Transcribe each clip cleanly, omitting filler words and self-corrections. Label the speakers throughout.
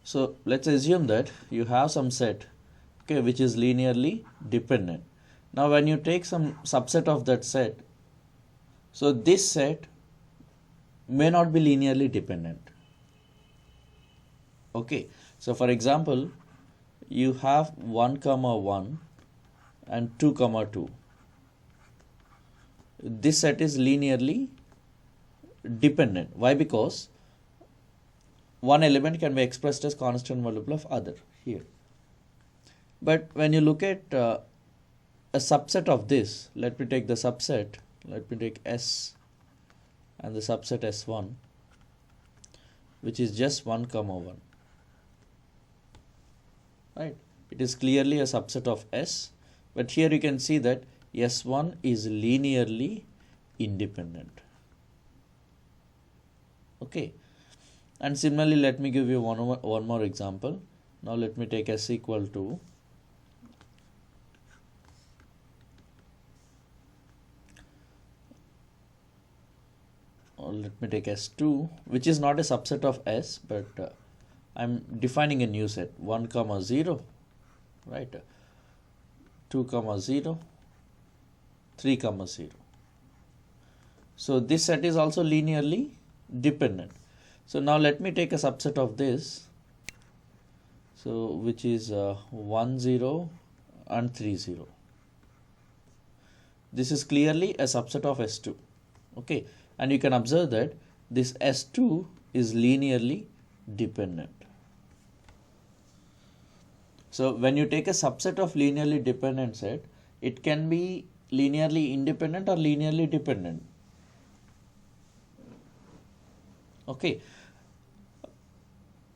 Speaker 1: So let's assume that you have some set, okay, which is linearly dependent. Now when you take some subset of that set, so this set may not be linearly dependent. Okay, so for example, you have 1 comma 1 and 2 comma 2. This set is linearly dependent. Why? Because one element can be expressed as constant multiple of other here. But when you look at a subset of this, let me take the subset, let me take S and the subset S1, which is just 1 comma 1. Right? It is clearly a subset of S, but here you can see that S1 is linearly independent. Okay, and similarly, let me give you one more example. Now let me take S equal to let me take S2, which is not a subset of S, but I'm defining a new set, 1 comma 0, right, 2 comma 0, 3 comma 0. So this set is also linearly dependent. So now let me take a subset of this, so which is 1 0 and 3 0. This is clearly a subset of S2. Okay, and you can observe that this S2 is linearly dependent. So when you take a subset of linearly dependent set, it can be linearly independent or linearly dependent. Okay,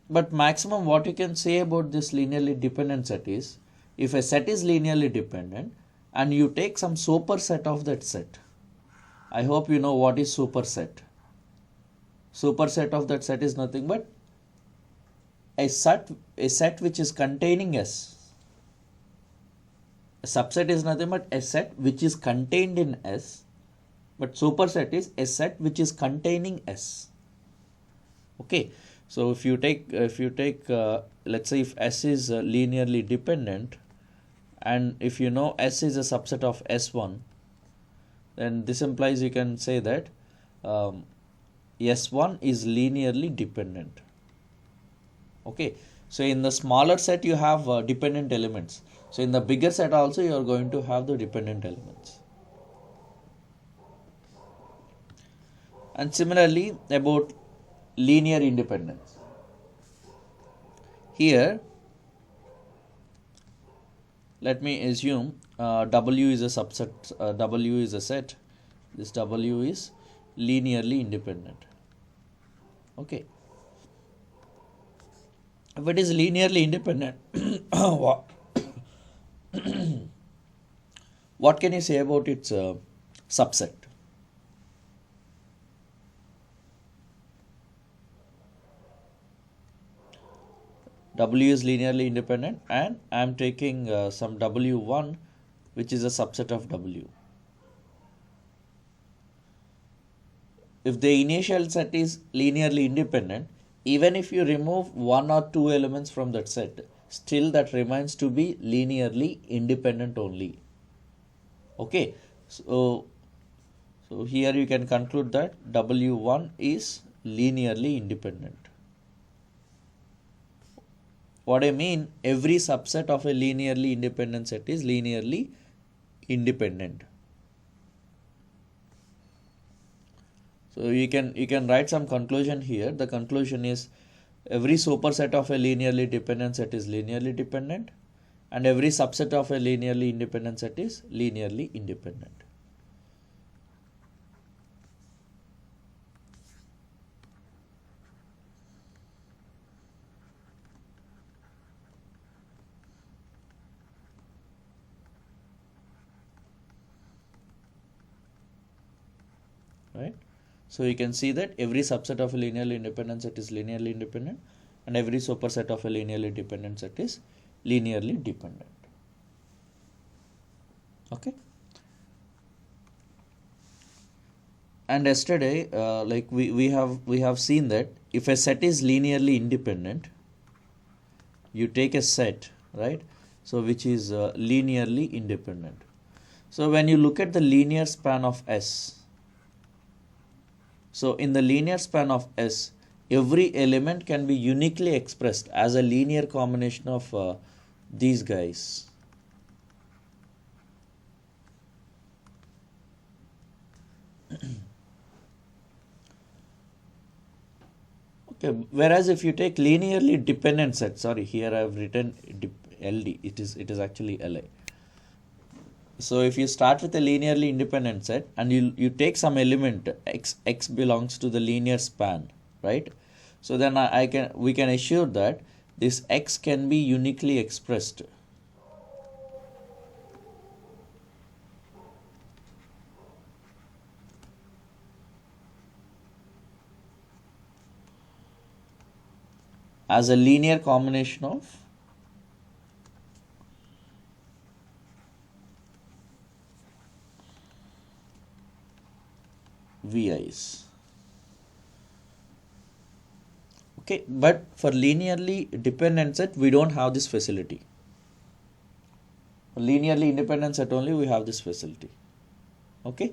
Speaker 1: but maximum what you can say about this linearly dependent set is, if a set is linearly dependent and you take some superset of that set, I hope you know what is superset. Superset of that set is nothing but a set which is containing S. A subset is nothing but a set which is contained in S, but superset is a set which is containing S. Okay, so if you take let's say if S is linearly dependent, and if you know S is a subset of S1, then this implies you can say that S1 is linearly dependent. Okay, so in the smaller set you have dependent elements. So in the bigger set also you are going to have the dependent elements. And similarly about linear independence. Here, let me assume W is a subset, W is a set. This W is linearly independent. Okay. If it is linearly independent, what can you say about its subset? W is linearly independent, and I am taking some W1 which is a subset of W. If the initial set is linearly independent, even if you remove one or two elements from that set, still that remains to be linearly independent only. Okay, so here you can conclude that W1 is linearly independent. What I mean, every subset of a linearly independent set is linearly independent. So you can write some conclusion here. The conclusion is every superset of a linearly dependent set is linearly dependent, and every subset of a linearly independent set is linearly independent. Right? So you can see that every subset of a linearly independent set is linearly independent, and every superset of a linearly dependent set is linearly dependent. Okay. And yesterday, like we have seen that if a set is linearly independent, you take a set, right? So which is linearly independent. So when you look at the linear span of S, so in the linear span of S, every element can be uniquely expressed as a linear combination of these guys. Okay, whereas if you take linearly dependent set, sorry, here I have written LD, it is actually LI. So if you start with a linearly independent set and you take some element x belongs to the linear span, right? So then we can assure that this x can be uniquely expressed as a linear combination of VIs. Okay, but for linearly dependent set, we don't have this facility. For linearly independent set only, we have this facility. Okay.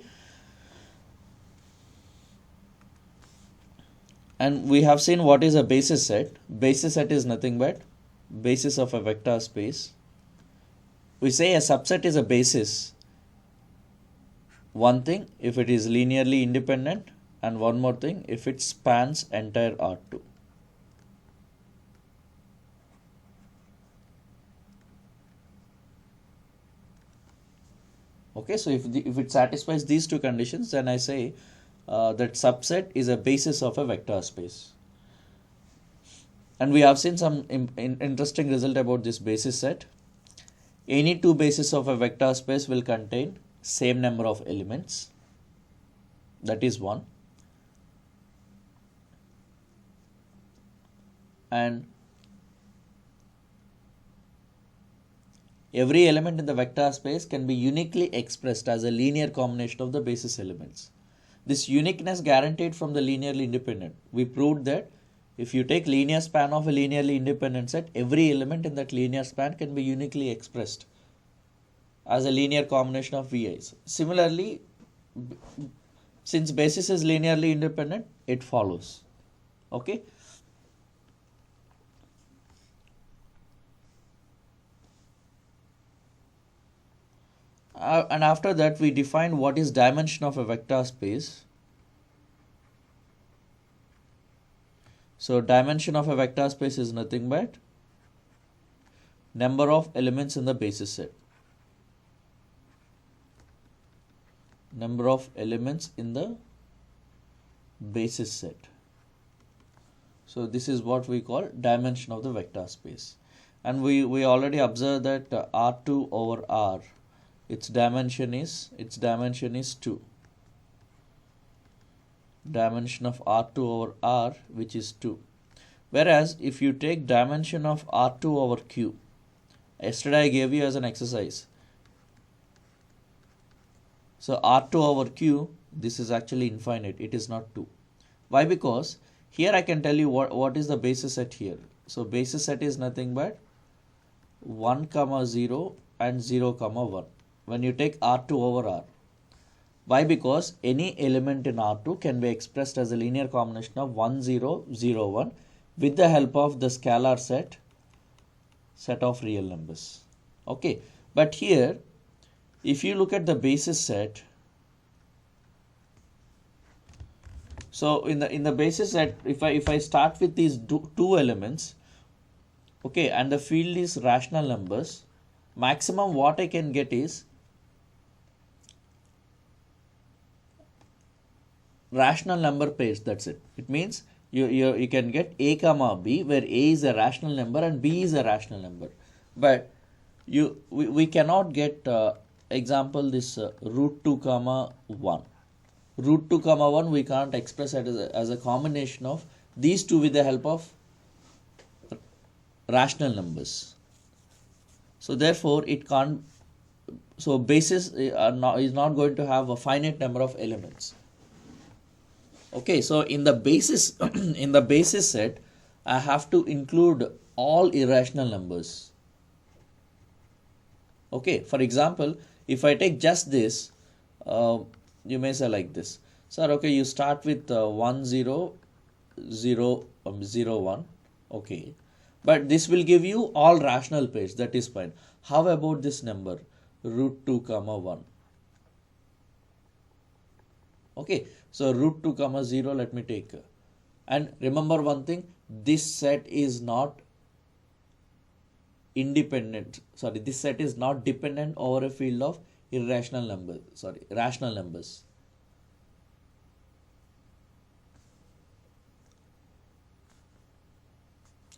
Speaker 1: And we have seen what is a basis set. Basis set is nothing but basis of a vector space. We say a subset is a basis. One thing, if it is linearly independent, and one more thing, if it spans entire R2. Okay, so if it satisfies these two conditions, then I say that subset is a basis of a vector space. And we have seen some interesting result about this basis set. Any two bases of a vector space will contain same number of elements. That is one. And every element in the vector space can be uniquely expressed as a linear combination of the basis elements. This uniqueness guaranteed from the linearly independent. We proved that if you take linear span of a linearly independent set, every element in that linear span can be uniquely expressed as a linear combination of VIs. Similarly, since basis is linearly independent, it follows. Okay. And after that, we define what is dimension of a vector space. So dimension of a vector space is nothing but number of elements in the basis set. Number of elements in the basis set. So this is what we call dimension of the vector space. And we already observed that R2 over R, its dimension is 2. Dimension of R2 over R, which is 2. Whereas if you take dimension of R2 over Q, yesterday I gave you as an exercise. So R2 over Q, this is actually infinite, it is not 2. Why? Because here I can tell you what is the basis set here. So basis set is nothing but 1, 0 and 0, 1. When you take R2 over R. Why? Because any element in R2 can be expressed as a linear combination of 1, 0, 0, 1 with the help of the scalar set of real numbers. Okay, but here if you look at the basis set, so in the basis set, if I start with these two elements, okay, and the field is rational numbers, maximum what I can get is rational number pairs. That's it. It means you can get A comma B, where A is a rational number and B is a rational number. But we cannot get example this root 2 comma 1. Root 2 comma 1 we can't express it as a combination of these two with the help of rational numbers. So therefore it can't. So basis is not going to have a finite number of elements. Okay, so in the basis in the basis set I have to include all irrational numbers. Okay, for example, if I take just this, you may say like this, sir, okay, you start with 1 0 0 0 1, okay, but this will give you all rational pairs, that is fine. How about this number root 2 comma 1? Okay, so root 2 comma 0, let me take, and remember one thing, this set is not independent, sorry, this set is not dependent over a field of irrational numbers, sorry, rational numbers.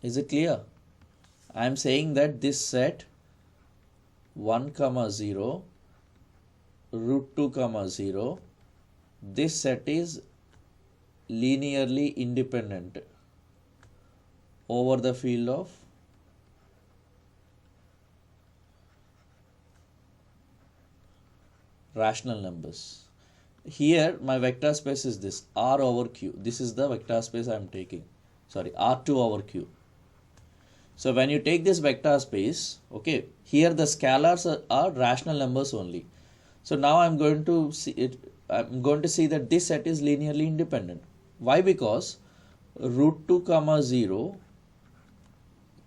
Speaker 1: Is it clear? I am saying that this set 1 comma 0 root 2 comma 0, this set is linearly independent over the field of rational numbers. Here my vector space is this R over Q. This is the vector space I am taking. Sorry, R2 over Q. So when you take this vector space, okay, here the scalars are rational numbers only. So now I'm going to see it. I'm going to see that this set is linearly independent. Why? Because root 2 comma 0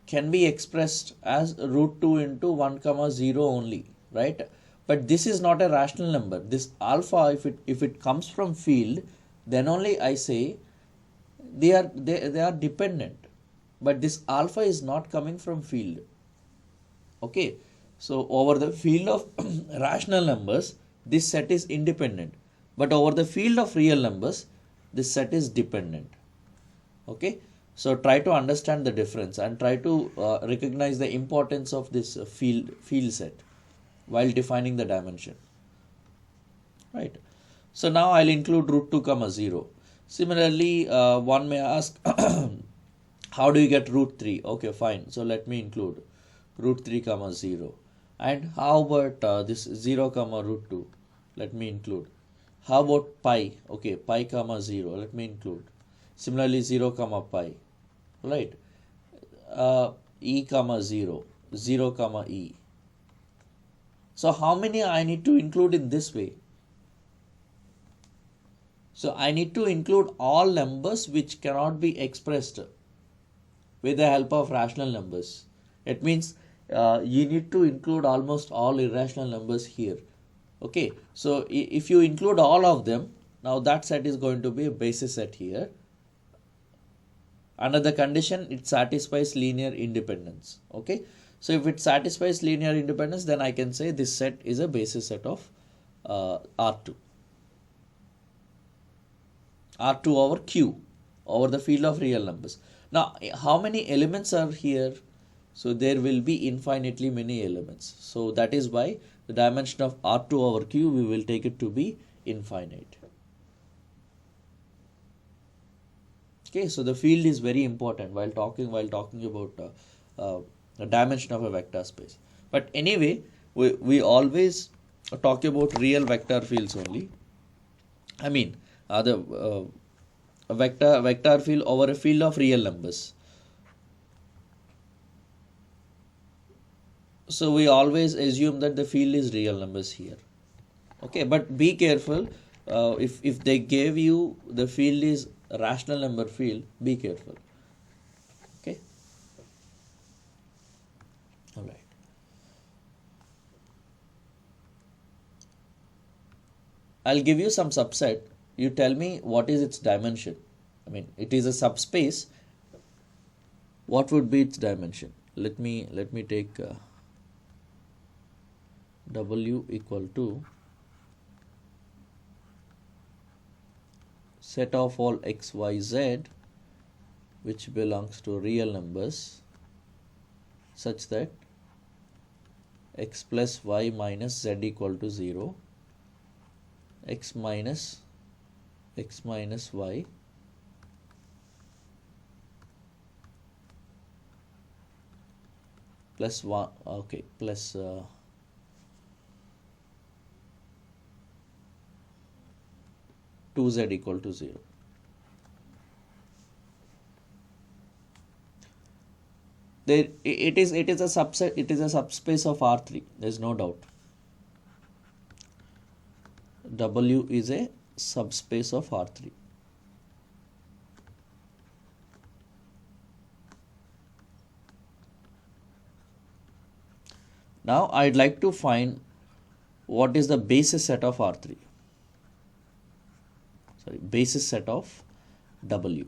Speaker 1: can be expressed as root 2 into 1 comma 0 only, right? But this is not a rational number. This alpha, if it comes from field, then only I say they are dependent. But this alpha is not coming from field. Okay, so over the field of rational numbers, this set is independent. But over the field of real numbers, this set is dependent. Okay, so try to understand the difference and try to recognize the importance of this field set while defining the dimension, right? So now I'll include root 2 comma 0. Similarly, one may ask, how do you get root 3? Okay, fine. So let me include root 3 comma 0. And how about this 0 comma root 2? Let me include. How about pi? Okay, pi comma 0. Let me include. Similarly, 0 comma pi, right? E comma 0, 0 comma e. So how many I need to include in this way? So I need to include all numbers which cannot be expressed with the help of rational numbers. It means you need to include almost all irrational numbers here. Okay, so if you include all of them, now that set is going to be a basis set here. Under the condition, it satisfies linear independence. Okay, so if it satisfies linear independence, then I can say this set is a basis set of R2. R2 over Q over the field of real numbers. Now, how many elements are here? So there will be infinitely many elements. So that is why the dimension of R2 over Q, we will take it to be infinite. Okay, so the field is very important while talking about the dimension of a vector space. But anyway, we always talk about real vector fields only. I mean, a vector field over a field of real numbers. So we always assume that the field is real numbers here. Okay, but be careful. If they gave you the field is rational number field, be careful. Okay. All right. I'll give you some subset. You tell me what is its dimension. I mean, it is a subspace. What would be its dimension? Let me take W equal to set of all x, y, z which belongs to real numbers such that x plus y minus z equal to 0, x minus y plus 1, okay, plus 2z equal to 0. there it is a subset, it is a subspace of R3, there is no doubt. W is a subspace of R3. Now I'd like to find what is the basis set of R3. Sorry, basis set of W.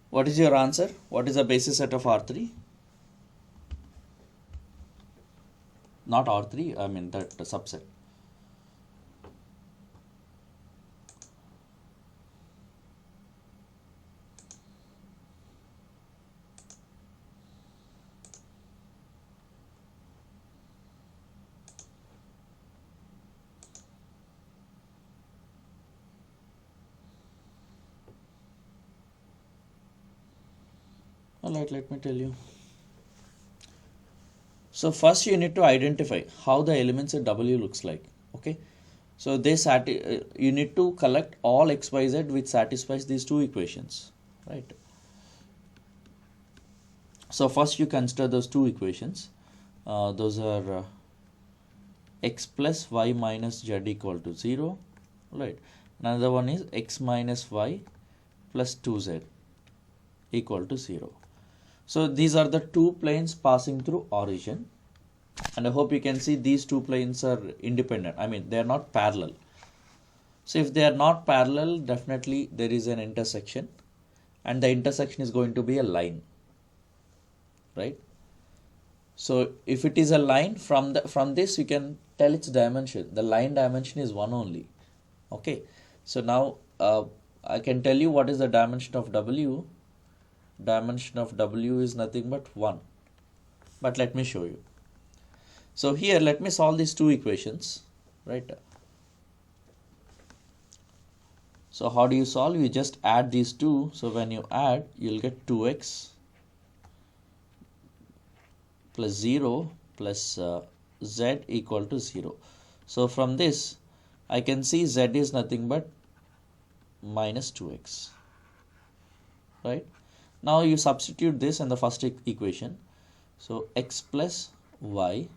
Speaker 1: What is your answer? What is the basis set of R3? Not R3, I mean that subset. Alright, let me tell you. So first you need to identify how the elements of W looks like. Okay. So you need to collect all XYZ which satisfies these two equations. Right. So first you consider those two equations. Those are x plus y minus z equal to 0. Right. Another one is x minus y plus 2z equal to 0. So these are the two planes passing through origin, and I hope you can see these two planes are independent. I mean, they are not parallel. So if they are not parallel, definitely there is an intersection, and the intersection is going to be a line, right? So if it is a line, from this you can tell its dimension. The line dimension is 1 only. Okay. So now I can tell you what is the dimension of W. Dimension of W is nothing but 1. But let me show you. So here let me solve these two equations, right? So how do you solve? You just add these two. So when you add, you'll get 2x plus 0 plus z equal to 0. So from this I can see z is nothing but minus 2x, right? Now you substitute this in the first equation. So x plus y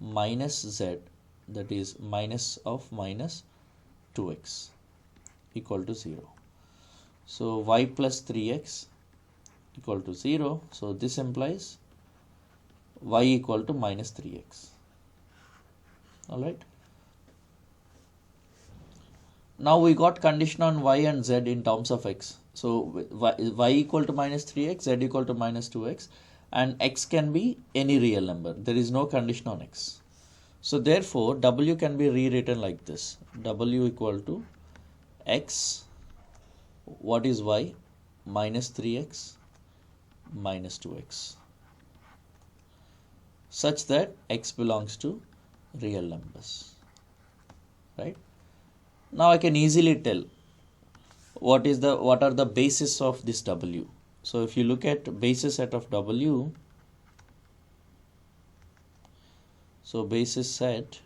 Speaker 1: minus z, that is minus of minus 2x equal to 0. So y plus 3x equal to 0. So this implies y equal to minus 3x. Alright. Now we got condition on y and z in terms of x. So y equal to minus 3x, z equal to minus 2x, and x can be any real number. There is no condition on x. So therefore W can be rewritten like this. W equal to x, what is y? Minus 3x minus 2x, such that x belongs to real numbers, right? Now I can easily tell what are the basis of this W. So if you look at basis set of W, so basis set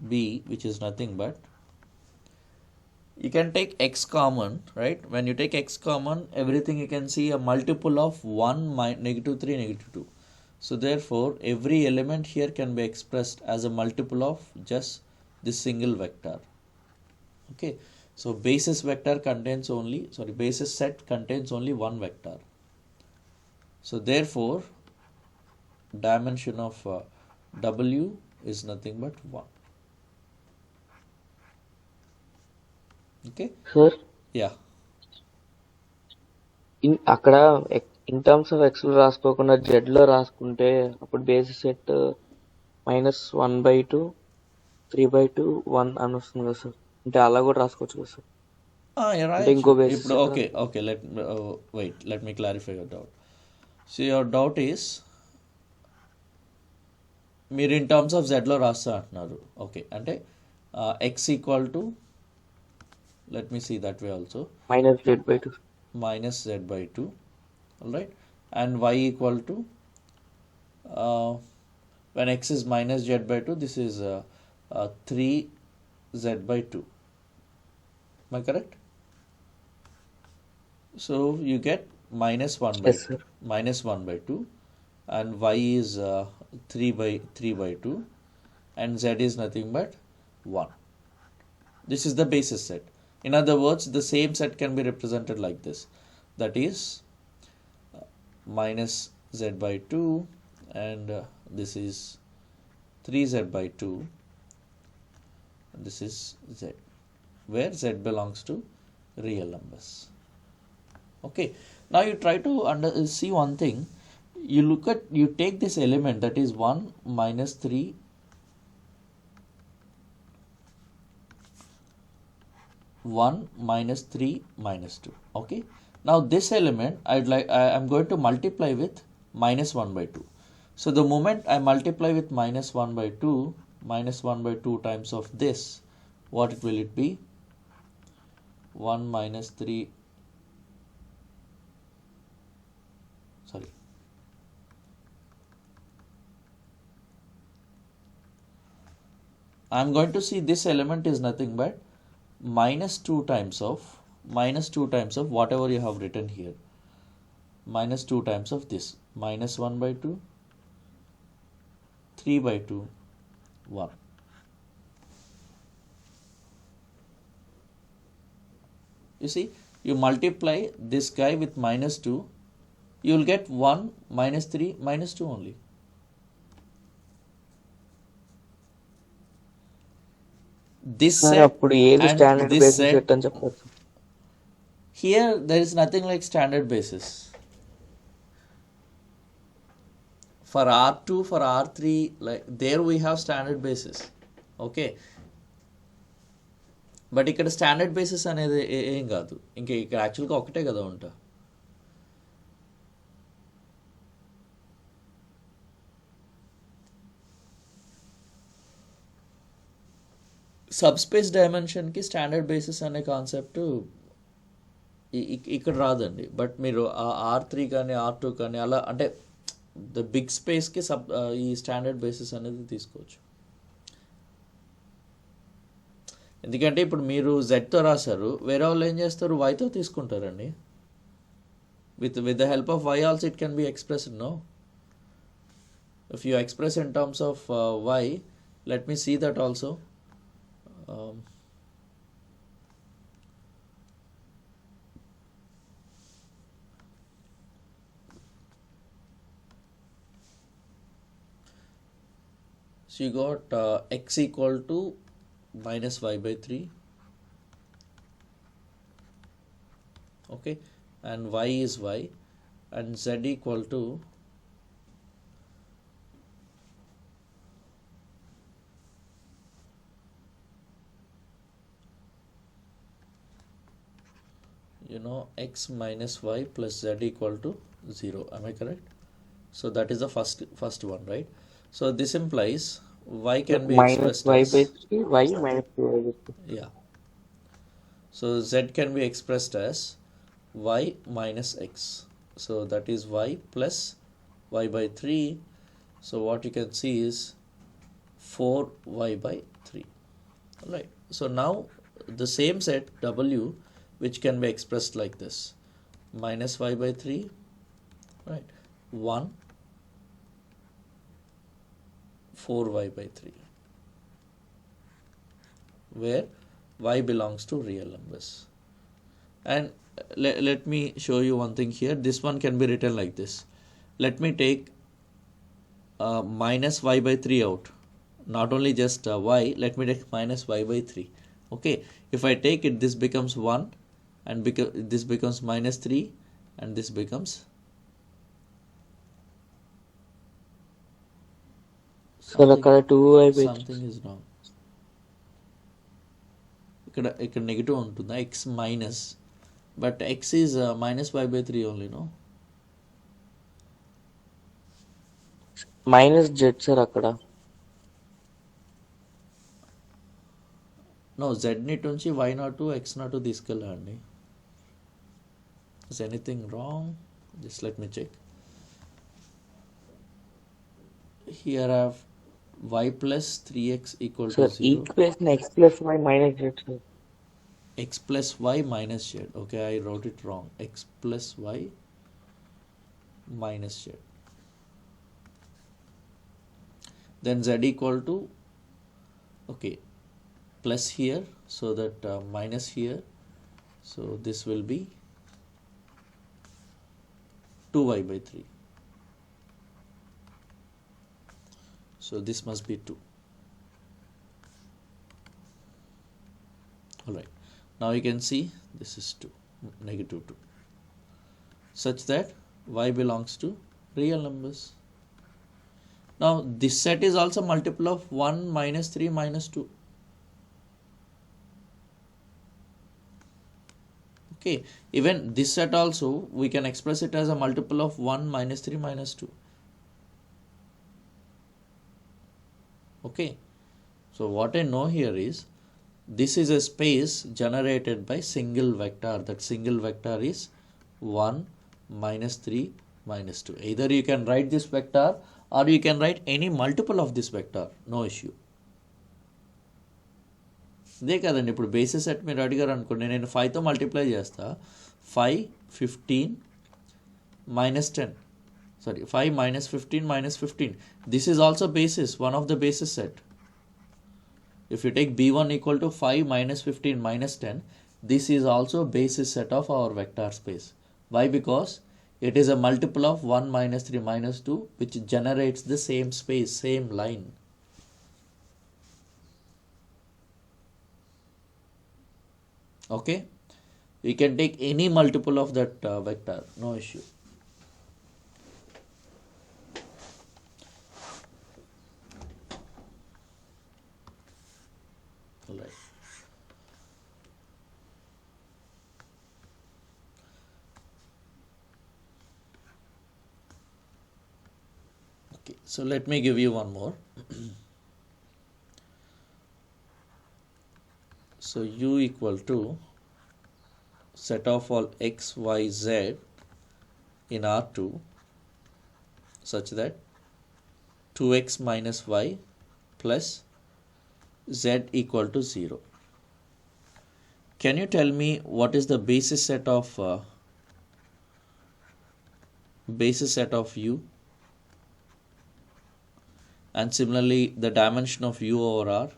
Speaker 1: B, which is nothing but, you can take x common, right? When you take x common, everything you can see a multiple of 1, negative 3, negative 2. So therefore every element here can be expressed as a multiple of just this single vector. Okay. So basis vector contains only, basis set contains only one vector. So therefore dimension of W is nothing but 1. Okay.
Speaker 2: Sir,
Speaker 1: Yeah.
Speaker 2: అక్కడ in terms of X లో రాసుకోకుండా Z లో రాసుకుంటే అప్పుడు basis set -1/2 3/2 1 అని వస్తుంది కదా sir. అంటే అలా కూడా రాసుకోవచ్చు కదా సార్. అంటే ఇంకో బేసిస్
Speaker 1: ఇప్పుడు okay, let me clarify your doubt. So your doubt is మీరు ఇన్ టర్మ్స్ ఆఫ్ జెడ్ లో రాస్తా అంటున్నారు. ఓకే, అంటే x equal to, let me see that way also,
Speaker 2: -z/2
Speaker 1: minus z/2, all right, and y equal to when x is minus z by 2, this is 3z by 2. Am I correct? So you get minus 1 by
Speaker 2: Yes, sir.
Speaker 1: minus 1 by 2, and y is 3 by 2, and z is nothing but 1. This is the basis set. In other words, the same set can be represented like this. That is minus z by 2, and this is 3z by 2. This is z, where z belongs to real numbers. Okay, now you try to see one thing. You take this element, that is 1 minus 3 1 minus 3 minus 2. Okay, now this element I'm going to multiply with minus 1 by 2. So the moment I multiply with minus 1 by 2 times of this, what will it be? 1 minus 3, sorry, I'm going to see this element is nothing but minus 2 times of whatever you have written here, minus 2 times of this, minus 1 by 2, 3 by 2, 1. You see, you multiply this guy with minus 2, you will get 1 minus 3 minus 2 only. This set and this set, here there is nothing like standard basis. For R2, for R3, like there we have standard basis. Okay, but ఇక్కడ standard basis అనేది ఏం కాదు, ఇంకా ఇక్కడ యాక్చువల్గా ఒకటే కదా ఉంటా. సబ్స్పేస్ డైమెన్షన్కి స్టాండర్డ్ బేసిస్ అనే కాన్సెప్ట్ ఇక్కడ రాదండి. బట్ మీరు R3 కానీ R2 కానీ అలా అంటే ద బిగ్ స్పేస్కి ఈ స్టాండర్డ్ బేసిస్ అనేది తీసుకోవచ్చు. ఎందుకంటే ఇప్పుడు మీరు జెడ్తో రాశారు, వేరే వాళ్ళు ఏం చేస్తారు, వైతో తీసుకుంటారండి. With the help of y also it can be expressed. No, if you express in terms of y, let me see that also. So you got x equal to minus y by 3, okay, and y is y, and z equal to x minus y plus z equal to 0. Am I correct? So that is the first one, right? So this implies y can be expressed
Speaker 2: minus y by 3, y minus 2y by 3.
Speaker 1: Yeah. So z can be expressed as y minus x. So that is y plus y by 3. So what you can see is 4y by 3. Right. So now the same set w, which can be expressed like this, minus y by 3, right, 1, 4y by 3, where y belongs to real numbers. And let me show you one thing here. This one can be written like this. Let me take minus y by 3 out. Not only just y, let me take minus y by 3. Okay, if I take it, this becomes 1, and this becomes minus 3, and this becomes something is wrong. ఇక్కడ negative ఉంటుందా, x minus, but x is minus y by 3 only, no?
Speaker 2: Minus z sir అక్కడ.
Speaker 1: No, z ని నుంచి y not x not తీసుకెళ్ళండి. Is anything wrong? Just let me check. Here I have y plus 3x equal
Speaker 2: Sir,
Speaker 1: to 0.
Speaker 2: equation x plus y minus z, sir.
Speaker 1: X plus y minus z. Okay, I wrote it wrong. X plus y minus z. Then z equal to, okay, plus here, so that minus here, so this will be 2y by 3. So this must be 2. Alright, now you can see this is 2, negative 2, such that y belongs to real numbers. Now this set is also multiple of 1, minus 3, minus 2. Okay, even this set also we can express it as a multiple of 1, minus 3, minus 2. Okay, so what I know here is this is a space generated by single vector. That single vector is 1, minus 3, minus 2. Either you can write this vector or you can write any multiple of this vector, no issue. ఇదే కదండి, ఇప్పుడు basis set మీరు అడిగారు అనుకోండి, నేను 5తో multiply చేస్తా. 5, 15, minus 10. Sorry, 5 minus 15 minus 15. This is also basis, one of the basis set. If you take b1 equal to 5 minus 15 minus 10, this is also basis set of our vector space. Why? Because it is a multiple of 1, minus 3, minus 2, which generates the same space, same line. Okay, you can take any multiple of that vector, no issue. All right. Okay, so let me give you one more. So u equal to set of all x, y, z in R2 such that 2x minus y plus z equal to 0. Can you tell me what is the basis set of u, and similarly the dimension of u over R?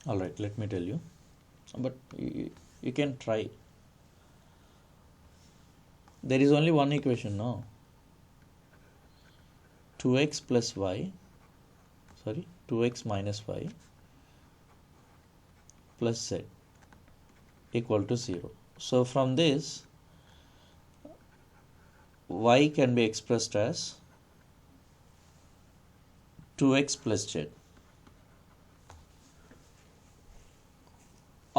Speaker 1: All right, let me tell you, but you can try. There is only one equation, no? 2x plus y, sorry, 2x minus y plus z equal to 0. So from this, y can be expressed as 2x plus z.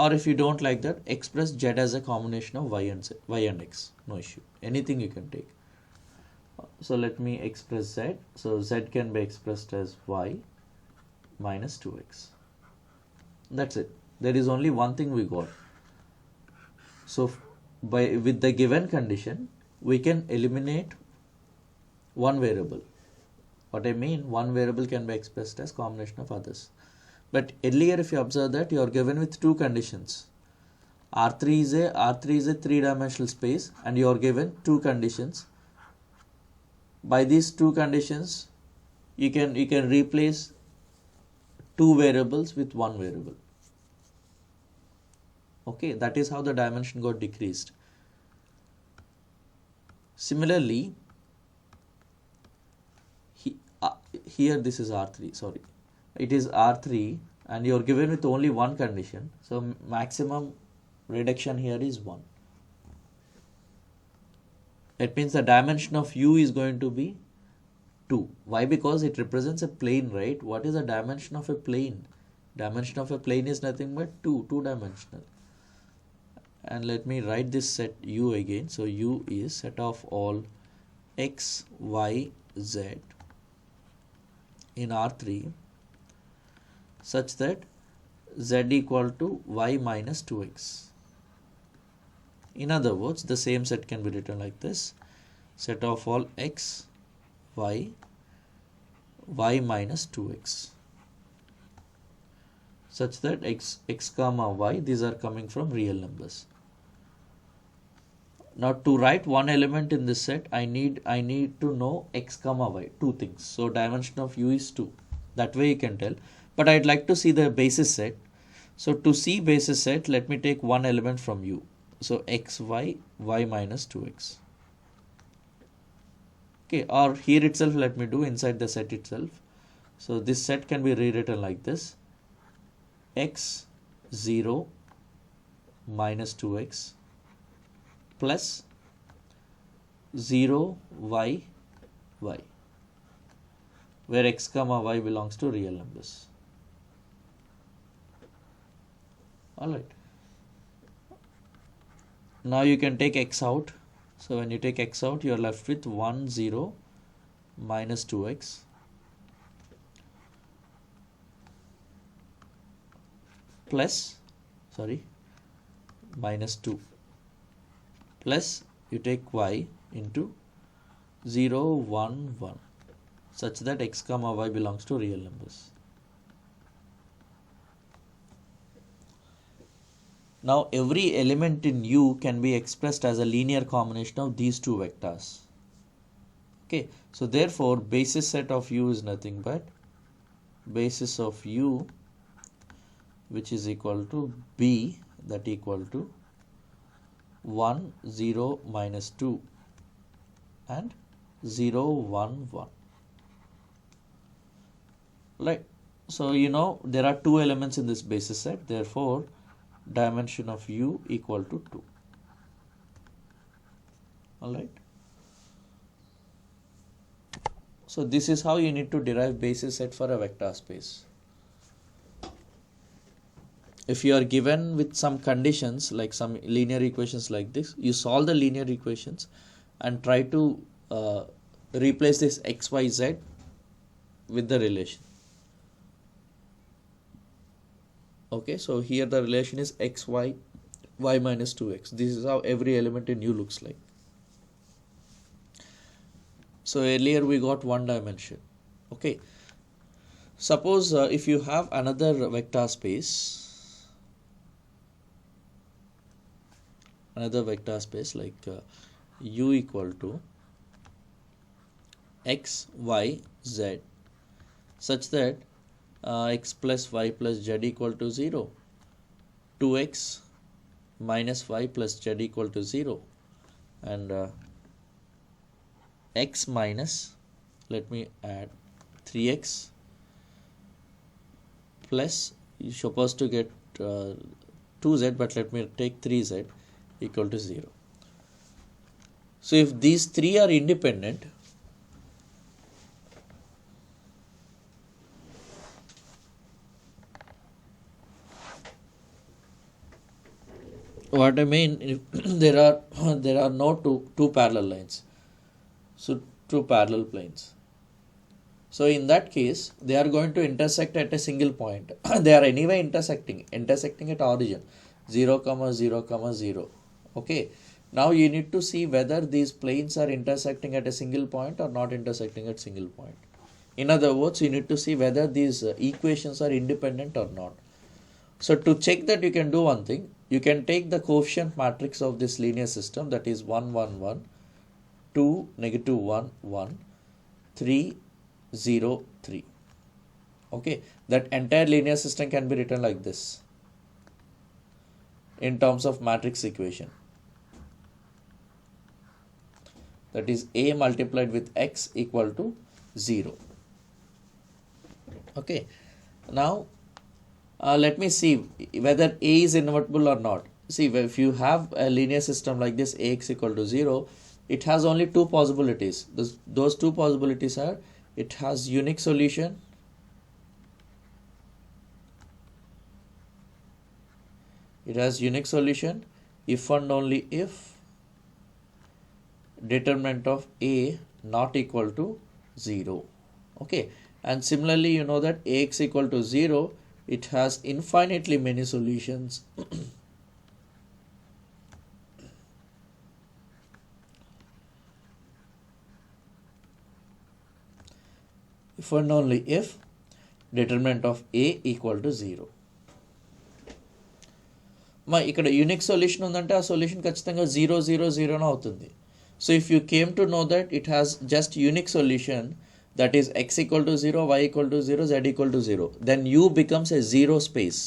Speaker 1: Or if you don't like that, express z as a combination of y and x, no issue. Anything you can take. So let me express z. So z can be expressed as y minus 2x. That's it. There is only one thing we got. So with the given condition, we can eliminate one variable. What I mean, one variable can be expressed as combination of others. But earlier, if you observe that, you are given with two conditions. R3 is a three-dimensional space, and you are given two conditions. By these two conditions, you can replace two variables with one variable. Okay, that is how the dimension got decreased. Similarly, here this is R3. Sorry. It is R3 and you are given with only one condition. So maximum reduction here is 1. It means the dimension of U is going to be 2. Why? Because it represents a plane, right? What is the dimension of a plane? Dimension of a plane is nothing but 2 dimensional. And let me write this set U again. So U is set of all x, y, z in R3 such that z equal to y minus 2x. In other words, the same set can be written like this: set of all x, y, y minus 2x, such that x comma y, these are coming from real numbers. Now to write one element in this set, I need to know x comma y, two things. So dimension of U is 2. That way you can tell. But I'd like to see the basis set. So to see basis set, let me take one element from U. So x, y, y minus 2x. Okay, or here itself, let me do inside the set itself. So this set can be rewritten like this: x 0 minus 2x plus 0 y y, where x comma y belongs to real numbers. Alright. Now you can take x out. So when you take x out, you are left with 1 0 minus 2x plus minus 2 plus you take y into 0 1 1, such that x comma y belongs to real numbers. Now every element in U can be expressed as a linear combination of these two vectors. Okay, so therefore basis set of U is nothing but basis of U, which is equal to B, that equal to 1 0 minus 2 and 0 1 1. Right. So you know there are two elements in this basis set, therefore dimension of U equal to 2. Alright. So this is how you need to derive basis set for a vector space. If you are given with some conditions, like some linear equations like this, you solve the linear equations and try to replace this x, y, z with the relation. Okay, so here the relation is x, y, y minus 2x. This is how every element in U looks like. So earlier we got one dimension. Okay, suppose if you have another vector space, like U equal to x, y, z, such that x plus y plus z equal to 0, 2x minus y plus z equal to 0, and x minus, let me add 3x plus, you're supposed to get 2z, but let me take 3z equal to 0. So if these three are independent, what I mean, if there are no two parallel lines, so two parallel planes. So in that case, they are going to intersect at a single point. They are anyway intersecting at origin 0, 0, 0. Okay. Now you need to see whether these planes are intersecting at a single point or not intersecting at single point. In other words, you need to see whether these equations are independent or not. So to check that, you can do one thing. You can take the coefficient matrix of this linear system, that is 1 1 1, 2 negative 1 1, 3 0 3. Okay, that entire linear system can be written like this in terms of matrix equation. That is A multiplied with X equal to 0. Okay, now let me see whether A is invertible or not. See, if you have a linear system like this, Ax equal to 0, it has only two possibilities. Those two possibilities are, it has unique solution, if and only if determinant of A not equal to 0. Okay, and similarly you know that Ax equal to 0, it has infinitely many solutions. If and only if determinant of A equal to 0. ఇక్కడ unique solution ఉందంటే ఆ solution ఖచ్చితంగా 0 0 0 అవుతుంది. So if you came to know that it has just unique solution, that is x equal to 0, y equal to 0, z equal to 0, then U becomes a zero space,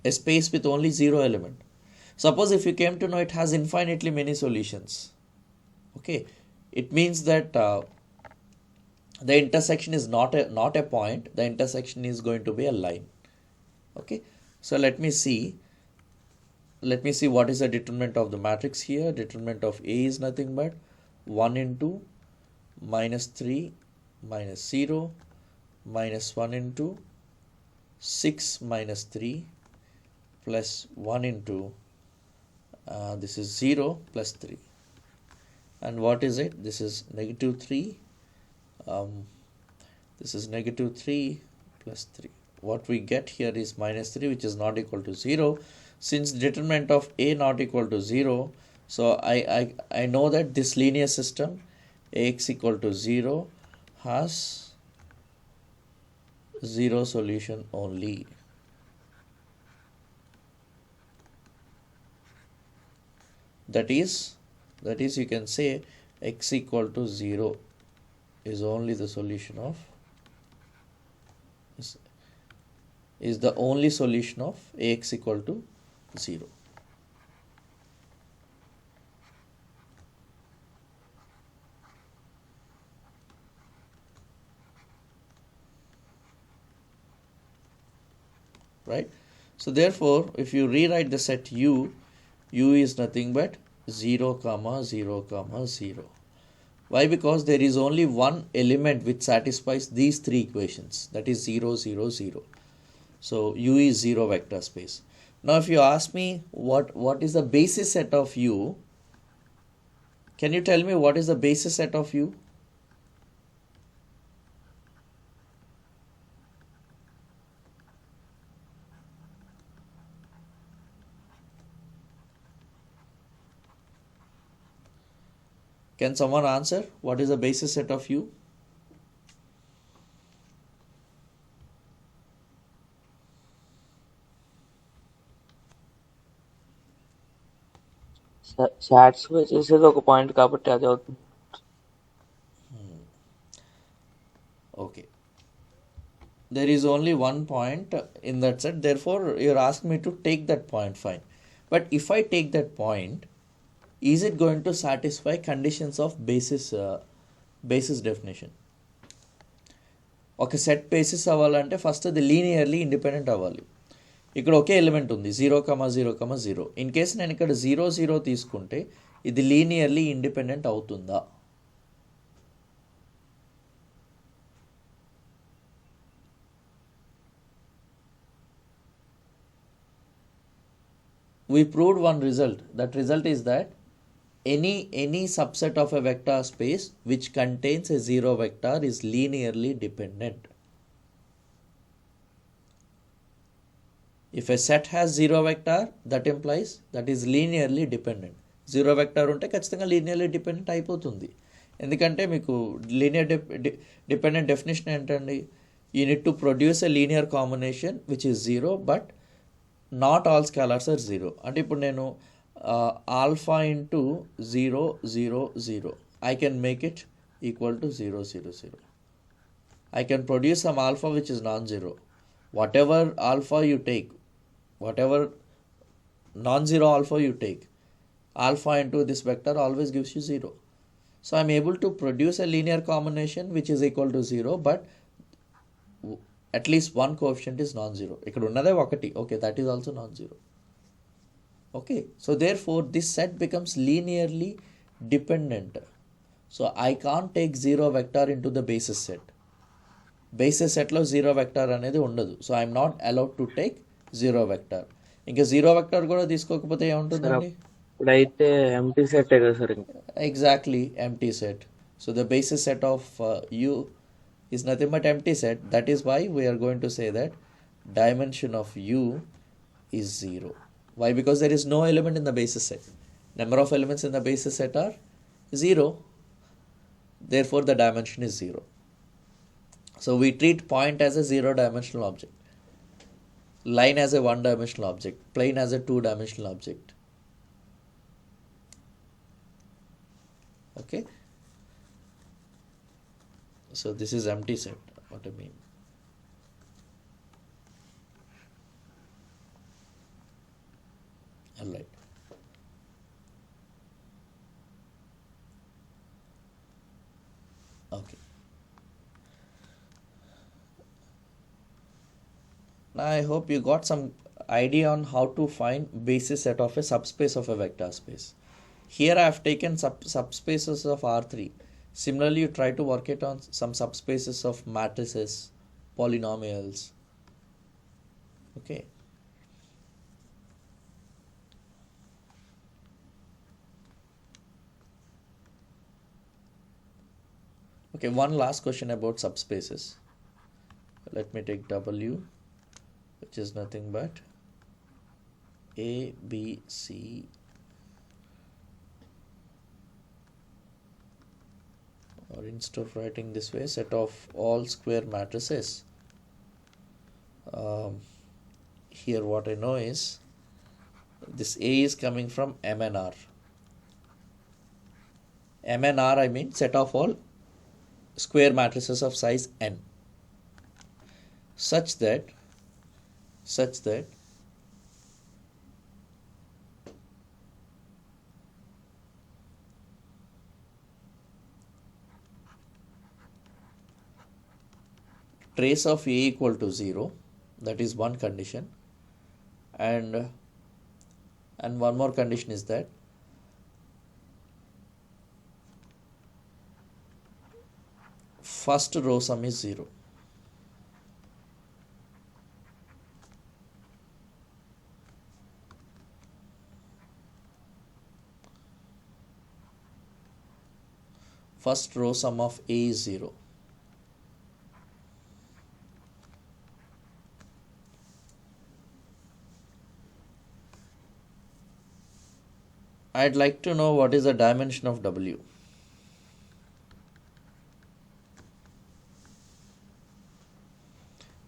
Speaker 1: a space with only 0 element. Suppose if you came to know it has infinitely many solutions, okay, it means that the intersection is not a point, the intersection is going to be a line. Okay, so let me see what is the determinant of the matrix here. Determinant of A is nothing but 1 into minus 3 minus 0 minus 1 into 6 minus 3 plus 1 into this is 0 plus 3. And what is it? This is negative 3. This is negative 3 plus 3. What we get here is minus 3, which is not equal to 0. Since determinant of A not equal to 0, so I know that this linear system Ax equal to 0 has 0 solution only. That is you can say x equal to 0 is only the solution of is the only solution of Ax equal to 0. Right? So therefore, if you rewrite the set U is nothing but 0 comma 0 comma 0. Why? Because there is only one element which satisfies these three equations, that is 0 0 0. So U is 0 vector space. Now if you ask me what is the basis set of U, can you tell me what is the basis set of U? Can someone answer what is the basis set of U?
Speaker 2: Satisfy చేసేది ఒక point కాబట్టి అది అవుతుంది.
Speaker 1: Okay, there is only one point in that set, therefore you're asking me to take that point, fine. But if I take that point, is it going to satisfy conditions of basis definition? ఒక set basis అవ్వాలంటే first అది linearly independent అవ్వాలి. ఇక్కడ ఒకే element ఉంది 0 0 0. In case నేను ఇక్కడ 0 0 తీసుకుంటే ఇది లీనియర్లీ ఇండిపెండెంట్ అవుతుందా? We proved one result. That result is that any subset of a vector space which contains a 0 vector is linearly dependent. If a set has 0 vector, that implies that is linearly dependent. 0 vector ఉంటే ఖచ్చితంగా linearly dependent అయిపోతుంది. ఎందుకంటే మీకు linear dependent definition ఏంటండి? You need to produce a linear combination which is 0, but not all scalars are 0. అంటే ఇప్పుడు నేను alpha into 0 0 0, I can make it equal to 0 0 0. I can produce some alpha which is non-zero. Whatever alpha you take, whatever non-zero alpha you take, alpha into this vector always gives you 0. So I'm able to produce a linear combination which is equal to 0, but at least one coefficient is non-zero. ఇక్కడ ఉన్నదే ఒకటి. Okay, that is also non-zero. Okay, so therefore this set becomes linearly dependent. So I can't take 0 vector into the basis set. Basis set లో 0 vector అనేది ఉండదు. So I'm not allowed to take 0 vector. ఇంకా 0 vector కూడా తీసుకోకపోతే ఏముంటుందండి?
Speaker 2: ఇప్పుడైతే empty set కదా sir.
Speaker 1: Exactly, empty set. So the basis set of U is nothing but empty set. That is why we are going to say that dimension of U is 0. Why? Because there is no element in the basis set. Number of elements in the basis set are 0. Therefore the dimension is 0. So we treat point as a 0-dimensional object, line as a 1-dimensional object, plane as a 2-dimensional object. Okay, so this is empty set, what I mean. All right. Okay. Now I hope you got some idea on how to find basis set of a subspace of a vector space. Here I have taken subspaces of R3. Similarly, you try to work it on some subspaces of matrices, polynomials. Okay. Okay, one last question about subspaces. Let me take W, which is nothing but A, B, C, or instead of writing this way, set of all square matrices. Here what I know is this A is coming from M and R. M and R, I mean set of all square matrices of size n, such that trace of A equal to 0, that is one condition, and one more condition is that first row sum is 0. First row sum of A is 0. I'd like to know what is the dimension of W.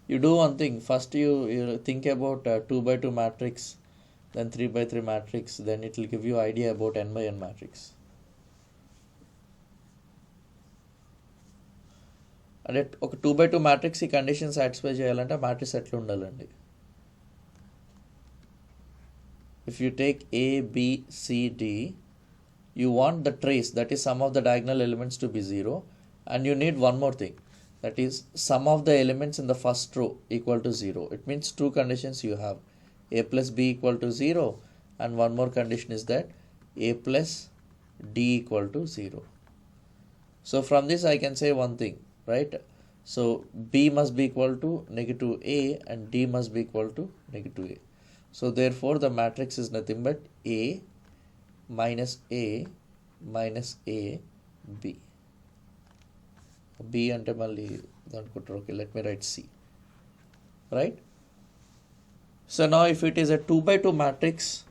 Speaker 1: You do one thing. First you think about 2 by 2 matrix, then 3 by 3 matrix, then it will give you idea about n by n matrix. అంటే ఒక 2 by 2 matrix ఈ condition satisfy చేయాలంటే matrix ఎట్లా ఉండాలండి? If you take A, B, C, D, you want the trace, that is sum of the diagonal elements, to be 0, and you need one more thing, that is sum of the elements in the first row equal to 0. It means two conditions you have, A plus B equal to 0, and one more condition is that A plus D equal to 0. So from this I can say one thing, right? So B must be equal to negative A and D must be equal to negative A. So therefore the matrix is nothing but A minus A minus A B. B ante malli danukutaru. Okay, let me write C. Right? So now if it is a 2 by 2 matrix,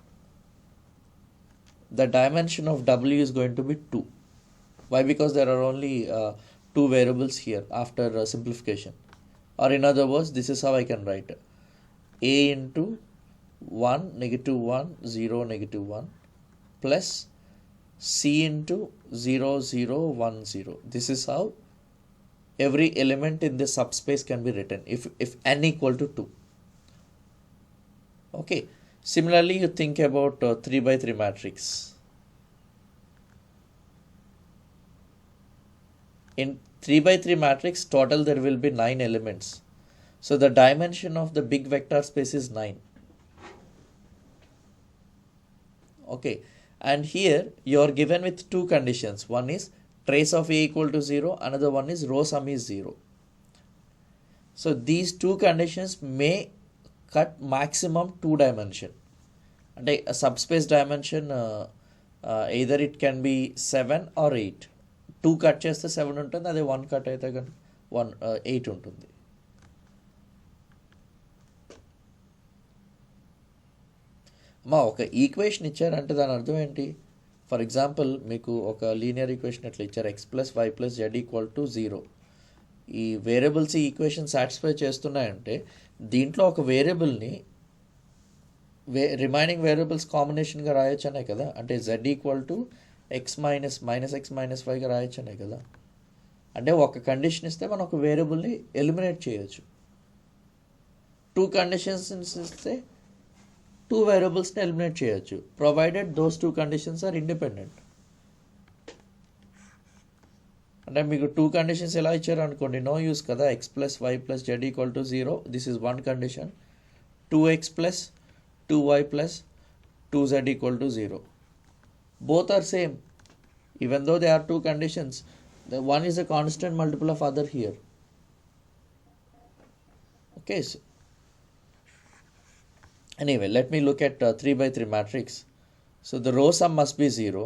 Speaker 1: the dimension of W is going to be 2. Why? Because there are only two variables here after simplification. Or in other words, this is how I can write it. A into 1, negative 1, 0, negative 1 plus C into 0, 0, 1, 0. This is how every element in this subspace can be written if n equal to 2. Okay. Similarly, you think about 3 by 3 matrix. In 3 by 3 matrix, total there will be 9 elements. So the dimension of the big vector space is 9. Okay, And here you are given with two conditions. One is trace of A equal to 0, another one is row sum is 0. So these two conditions may cut maximum 2 dimension. And a subspace dimension either it can be 7 or 8. 2 cut చేస్తే 7 ఉంటుంది, అదే 1 cut అయితే కనుక 8 ఉంటుంది. అమ్మా ఒక equation ఇచ్చారంటే దాని అర్థం ఏంటి? ఫర్ ఎగ్జాంపుల్ మీకు ఒక లీనియర్ ఈక్వేషన్ ఎట్లా ఇచ్చారు, x plus y plus z equal to 0. ఈ వేరియబుల్స్ ఈ ఈక్వేషన్ సాటిస్ఫై చేస్తున్నాయంటే దీంట్లో ఒక వేరియబుల్ని రిమైనింగ్ వేరియబుల్స్ కాంబినేషన్గా రాయొచ్చనే కదా. అంటే z equal to x minus x minus వైగా రాయొచ్చనే కదా. అంటే ఒక కండిషన్ ఇస్తే మనం ఒక వేరియబుల్ని ఎలిమినేట్ చేయొచ్చు. 2 కండిషన్స్ ఇస్తే 2 వేరియబుల్స్ని ఎలిమినేట్ చేయొచ్చు, provided those 2 conditions are independent. అంటే మీకు 2 కండిషన్స్ ఎలా ఇచ్చారు అనుకోండి, నో యూస్ కదా. x plus y plus z equal to 0, this is 1 condition. 2x plus 2y plus 2z equal to 0. Both are same. Even though they are 2 conditions, the one is a constant multiple of other here. Okay. So anyway, let me look at 3 by 3 matrix. So the row sum must be 0.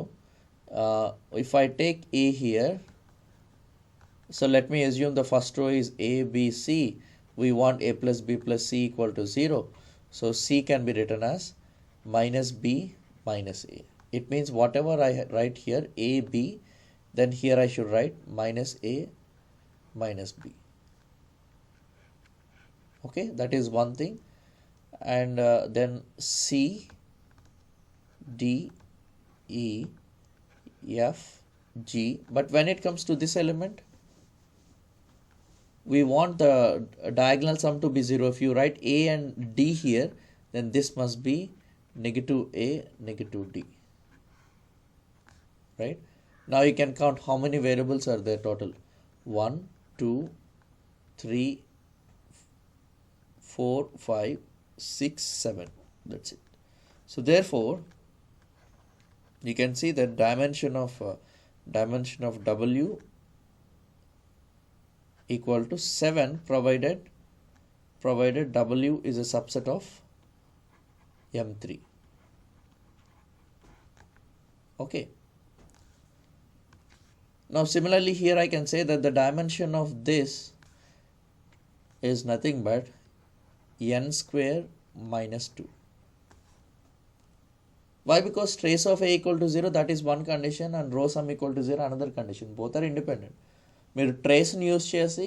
Speaker 1: If I take A here, so let me assume the first row is A, B, C. We want A plus B plus C equal to 0. So C can be written as minus B minus A. It means whatever I write here, A, B, then here I should write minus A minus B. Okay, that is one thing. And then C, D, E, F, G. But when it comes to this element, we want the diagonal sum to be 0. If you write A and D here, then this must be negative A, negative D. Right? Now you can count how many variables are there total. 1, 2, 3, 4, 5, 6, 7. That's it. So therefore, you can see that dimension of W equal to 7 provided W is a subset of M3. Okay. Now similarly here I can say that the dimension of this is nothing but n square minus 2. Why? Because trace of A equal to 0, that is one condition, and row sum equal to 0 another condition. Both are independent. మీరు ట్రేస్ని use చేసి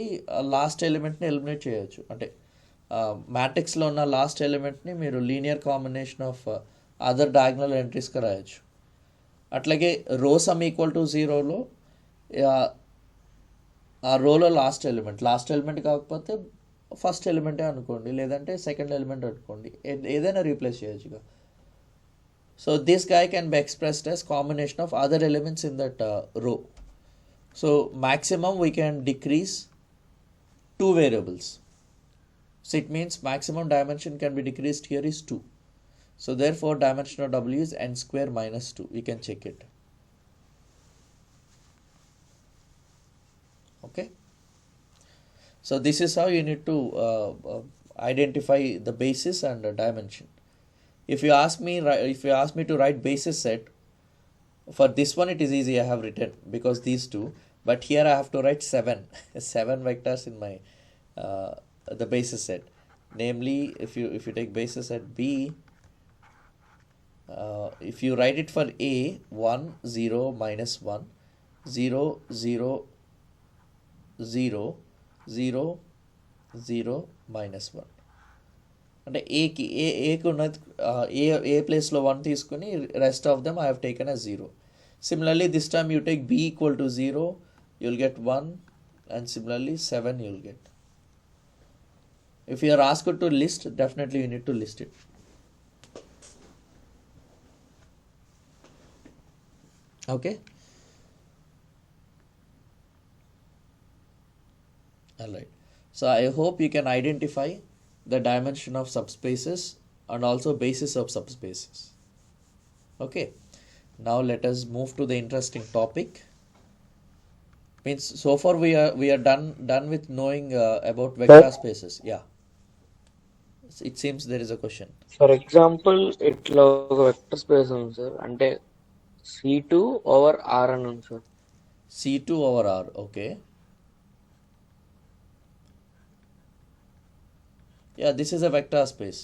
Speaker 1: last ఎలిమెంట్ని eliminate చేయొచ్చు. అంటే మ్యాట్రిక్స్లో ఉన్న last ఎలిమెంట్ని మీరు linear combination of other diagonal ఎంట్రీస్గా రాయొచ్చు. అట్లాగే రో సమ్ ఈక్వల్ టు 0లో ఆ రోలో లాస్ట్ ఎలిమెంట్ కాకపోతే ఫస్ట్ ఎలిమెంటే అనుకోండి, లేదంటే సెకండ్ ఎలిమెంట్ అనుకోండి, ఏదైనా రీప్లేస్ చేయొచ్చు. So this guy can be expressed as combination of other elements in that row. So maximum we can decrease 2 variables. So it means maximum dimension can be decreased here is 2. So therefore dimension of W is n square minus 2. We can check it. Okay. So this is how you need to identify the basis and the dimension. If you ask me to write basis set, for this one it is easy, I have written because these two, but here I have to write 7 vectors in my the basis set. Namely, if you take basis set B, if you write it for A, 1 0 minus 1 0 0 0 0 0 minus 1. అంటే ఏకి ఉన్నది ఏ ప్లేస్లో 1 తీసుకుని rest of them I have taken as 0. Similarly, this time you take B equal to 0, you'll get 1, and similarly 7 you'll get. If you are asked to list, definitely you need to list it. Okay. Alright. So I hope you can identify the dimension of subspaces and also basis of subspaces. Okay. Now let us move to the interesting topic. Means so far we are done with knowing about vector spaces. Yeah. It seems there is a question.
Speaker 2: For example ఇట్లా ఒక vector space ఉంది sir, అంటే C2/R అని ఉంది sir.
Speaker 1: C2/R. Okay. Yeah, this is a vector space.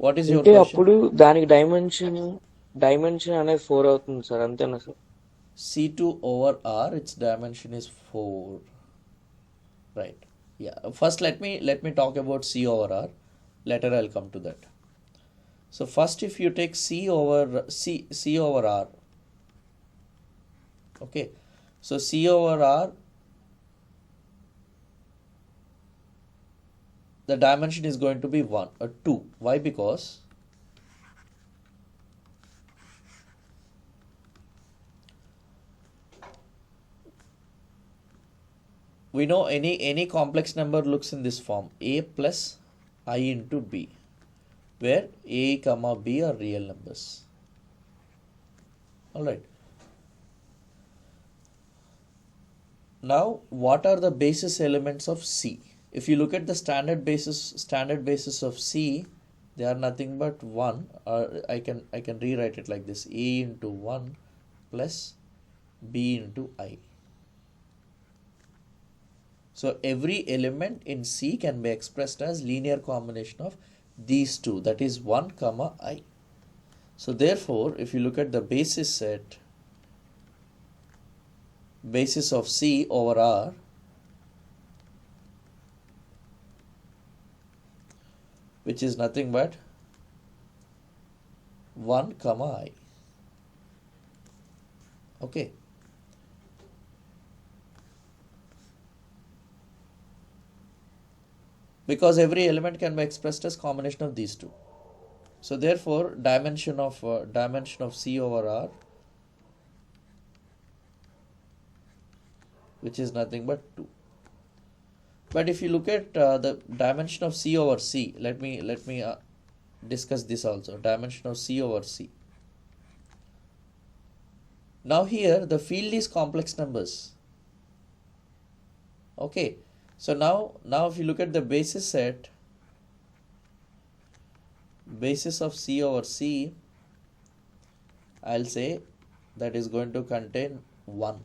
Speaker 1: What is your
Speaker 2: అంటే
Speaker 1: question?
Speaker 2: అప్పుడు దానికి dimension అనేది 4 అవుతుంది సార్, అంతేనా sir?
Speaker 1: C2/R, its dimension is 4. Right. Yeah. First let me talk about C/R. Later I'll come to that. So first if you take C/R. Okay. So C/R, the dimension is going to be 1 or 2. Why? Because we know any complex number looks in this form: a plus I into b, where a comma b are real numbers. All right. Now what are the basis elements of C? If you look at the standard basis of C, they are nothing but 1, or I can rewrite it like this: a into 1 plus b into I. So every element in C can be expressed as linear combination of these two, that is 1 comma I. So therefore if you look at the basis of C/R, which is nothing but 1 comma I. Okay. Because every element can be expressed as combination of these two. So therefore dimension of C/R, which is nothing but 2. But if you look at the dimension of C/C, let me discuss this also. Dimension of C/C. Now here the field is complex numbers. Okay. So now if you look at the basis of C/C, I'll say that is going to contain 1.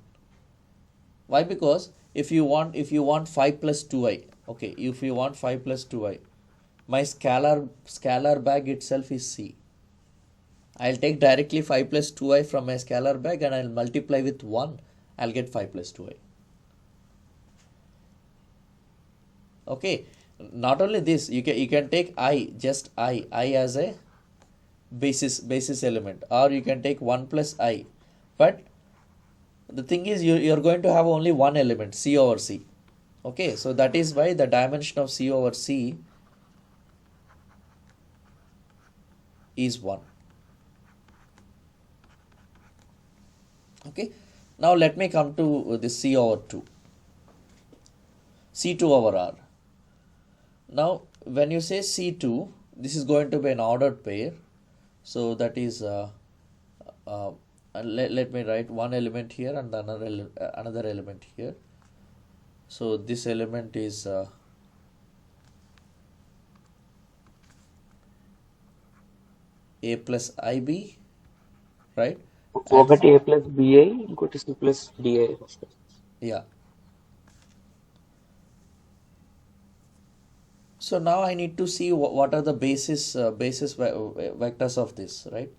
Speaker 1: Why? Because if you want 5 plus 2i, okay, if you want 5 plus 2i, my scalar bag itself is C. I'll take directly 5 plus 2i from my scalar bag and I'll multiply with 1. I'll get 5 plus 2i. Okay. Not only this, you can take just I as a basis element, or you can take 1 plus I. But the thing is you're going to have only one element, C/C. Okay, so that is why the dimension of C/C is 1. Okay, now let me come to the C/2. C2/R. Now when you say C2, this is going to be an ordered pair, so that is let me write one element here and another element here. So this element is a plus ib, right?
Speaker 2: ఒకటి a plus bi, ఇంకోటి c plus di.
Speaker 1: Yeah. So now I need to see what are the basis vectors of this, right?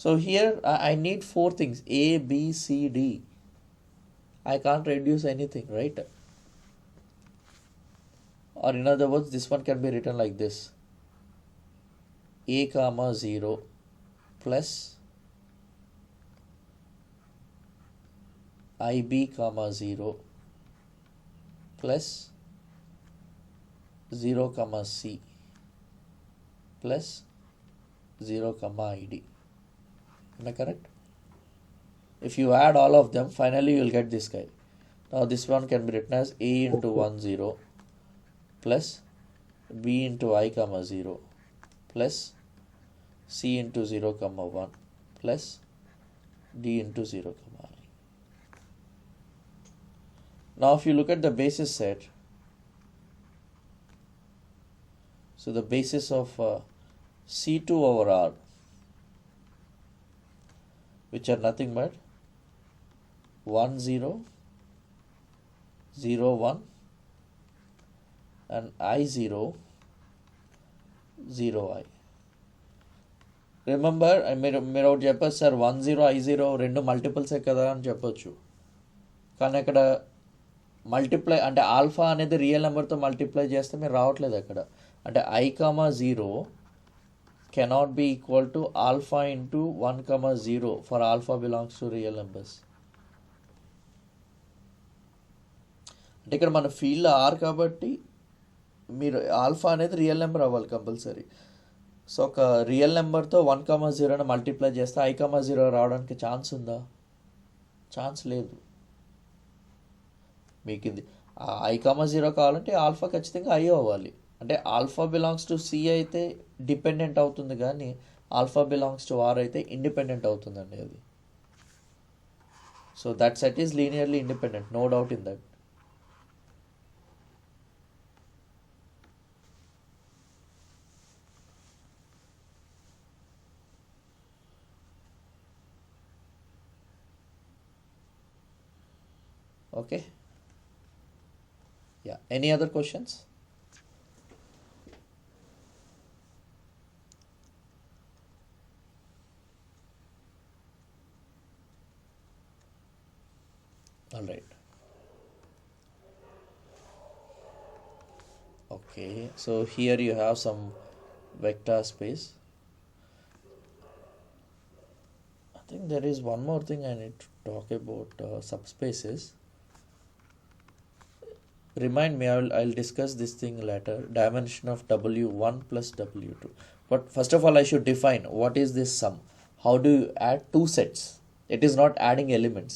Speaker 1: So here I need 4 things: a, b, c, d. I can't reduce anything, right? Or in other words, this one can be written like this: a comma 0 plus ib comma 0 plus 0 comma c plus 0 comma id. Am I correct? If you add all of them, finally you will get this guy. Now this one can be written as a into 1 0 plus b into I comma 0 plus C into 0 comma 1 plus D into 0 comma I. Now if you look at the basis set, so the basis of C2 over R, which are nothing but 1 0 0 1 and I 0 0 I. Remember మీరు ఒకటి చెప్పచ్చు sir 10 I0 రెండు మల్టిపుల్సే కదా అని చెప్పొచ్చు. కానీ అక్కడ multiply అంటే ఆల్ఫా అనేది రియల్ నెంబర్తో మల్టిప్లై చేస్తే మీరు రావట్లేదు అక్కడ. అంటే I, 0 cannot be equal to alpha into 1, 0 for alpha belongs to real numbers. అంటే ఇక్కడ మన ఫీల్డ్ ఆర్ కాబట్టి మీరు ఆల్ఫా అనేది రియల్ నెంబర్ అవ్వాలి కంపల్సరీ. సో ఒక రియల్ నెంబర్తో 1, 0 మల్టిప్లై చేస్తే I, 0 రావడానికి ఛాన్స్ ఉందా? ఛాన్స్ లేదు. మీకు ఇది I, 0 కావాలంటే ఆల్ఫా ఖచ్చితంగా I అవ్వాలి. అంటే ఆల్ఫా బిలాంగ్స్ టు C అయితే డిపెండెంట్ అవుతుంది, కానీ ఆల్ఫా బిలాంగ్స్ టు R అయితే ఇండిపెండెంట్ అవుతుందండి అది. So that set is linearly independent, no doubt in that. Okay. Yeah. Any other questions? All right. Okay. So here you have some vector space. I think there is one more thing I need to talk about, subspaces. Remind me, I'll discuss this thing later. Dimension of W1 plus W2. But first of all, I should define what is this sum. How do you add two sets? It is not adding elements.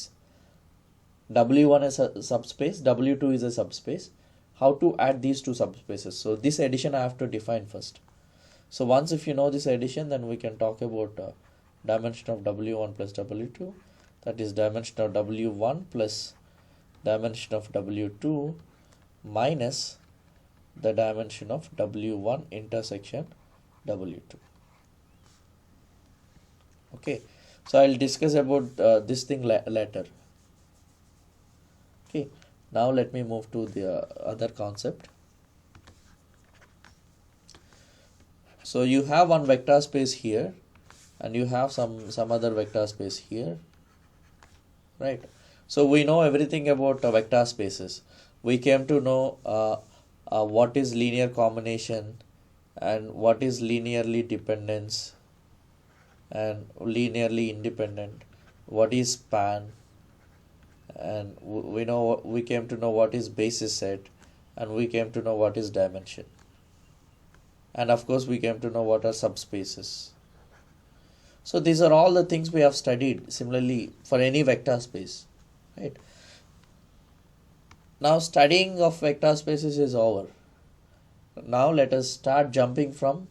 Speaker 1: W1 is a subspace, W2 is a subspace. How to add these two subspaces? So this addition I have to define first. So once if you know this addition, then we can talk about dimension of W1 plus W2. That is dimension of W1 plus dimension of W2 minus the dimension of W1 intersection W2. Okay, so I'll discuss about this thing later. Okay, now let me move to the other concept. So you have one vector space here and you have some other vector space here, right? So we know everything about vector spaces. We came to know what is linear combination and what is linearly dependence and linearly independent, what is span, and we came to know what is basis set, and we came to know what is dimension, and of course we came to know what are subspaces. So these are all the things we have studied similarly for any vector space, right? Now studying of vector spaces is over. Now let us start jumping from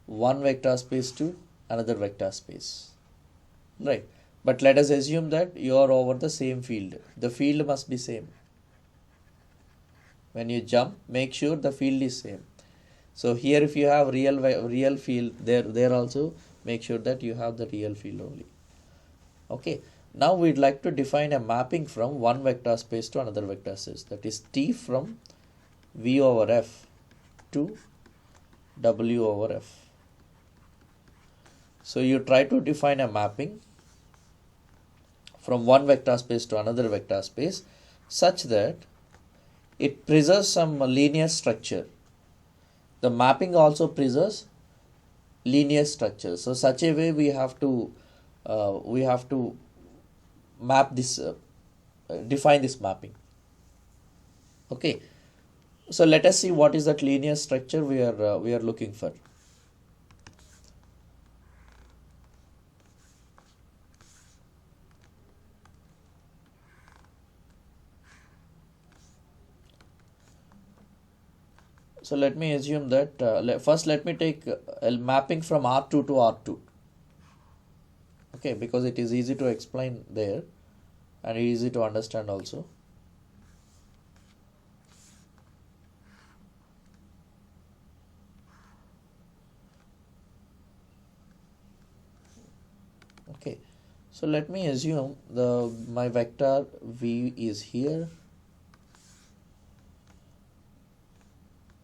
Speaker 1: one vector space to another vector space, right? But let us assume that you are over the same field. The field must be same. When you jump, make sure the field is same. So here if you have real field, there also make sure that you have the real field only. Okay. Now we'd like to define a mapping from one vector space to another vector space, that is T from V over F to W over F. So you try to define a mapping from one vector space to another vector space such that it preserves some linear structure. The mapping also preserves linear structure. So such a way we have to map this, define this mapping. Okay, so let us see what is that linear structure we are looking for. So let me assume that first let me take a mapping from R2 to R2. Okay, because it is easy to explain there and easy to understand also. Okay, so let me assume my vector v is here.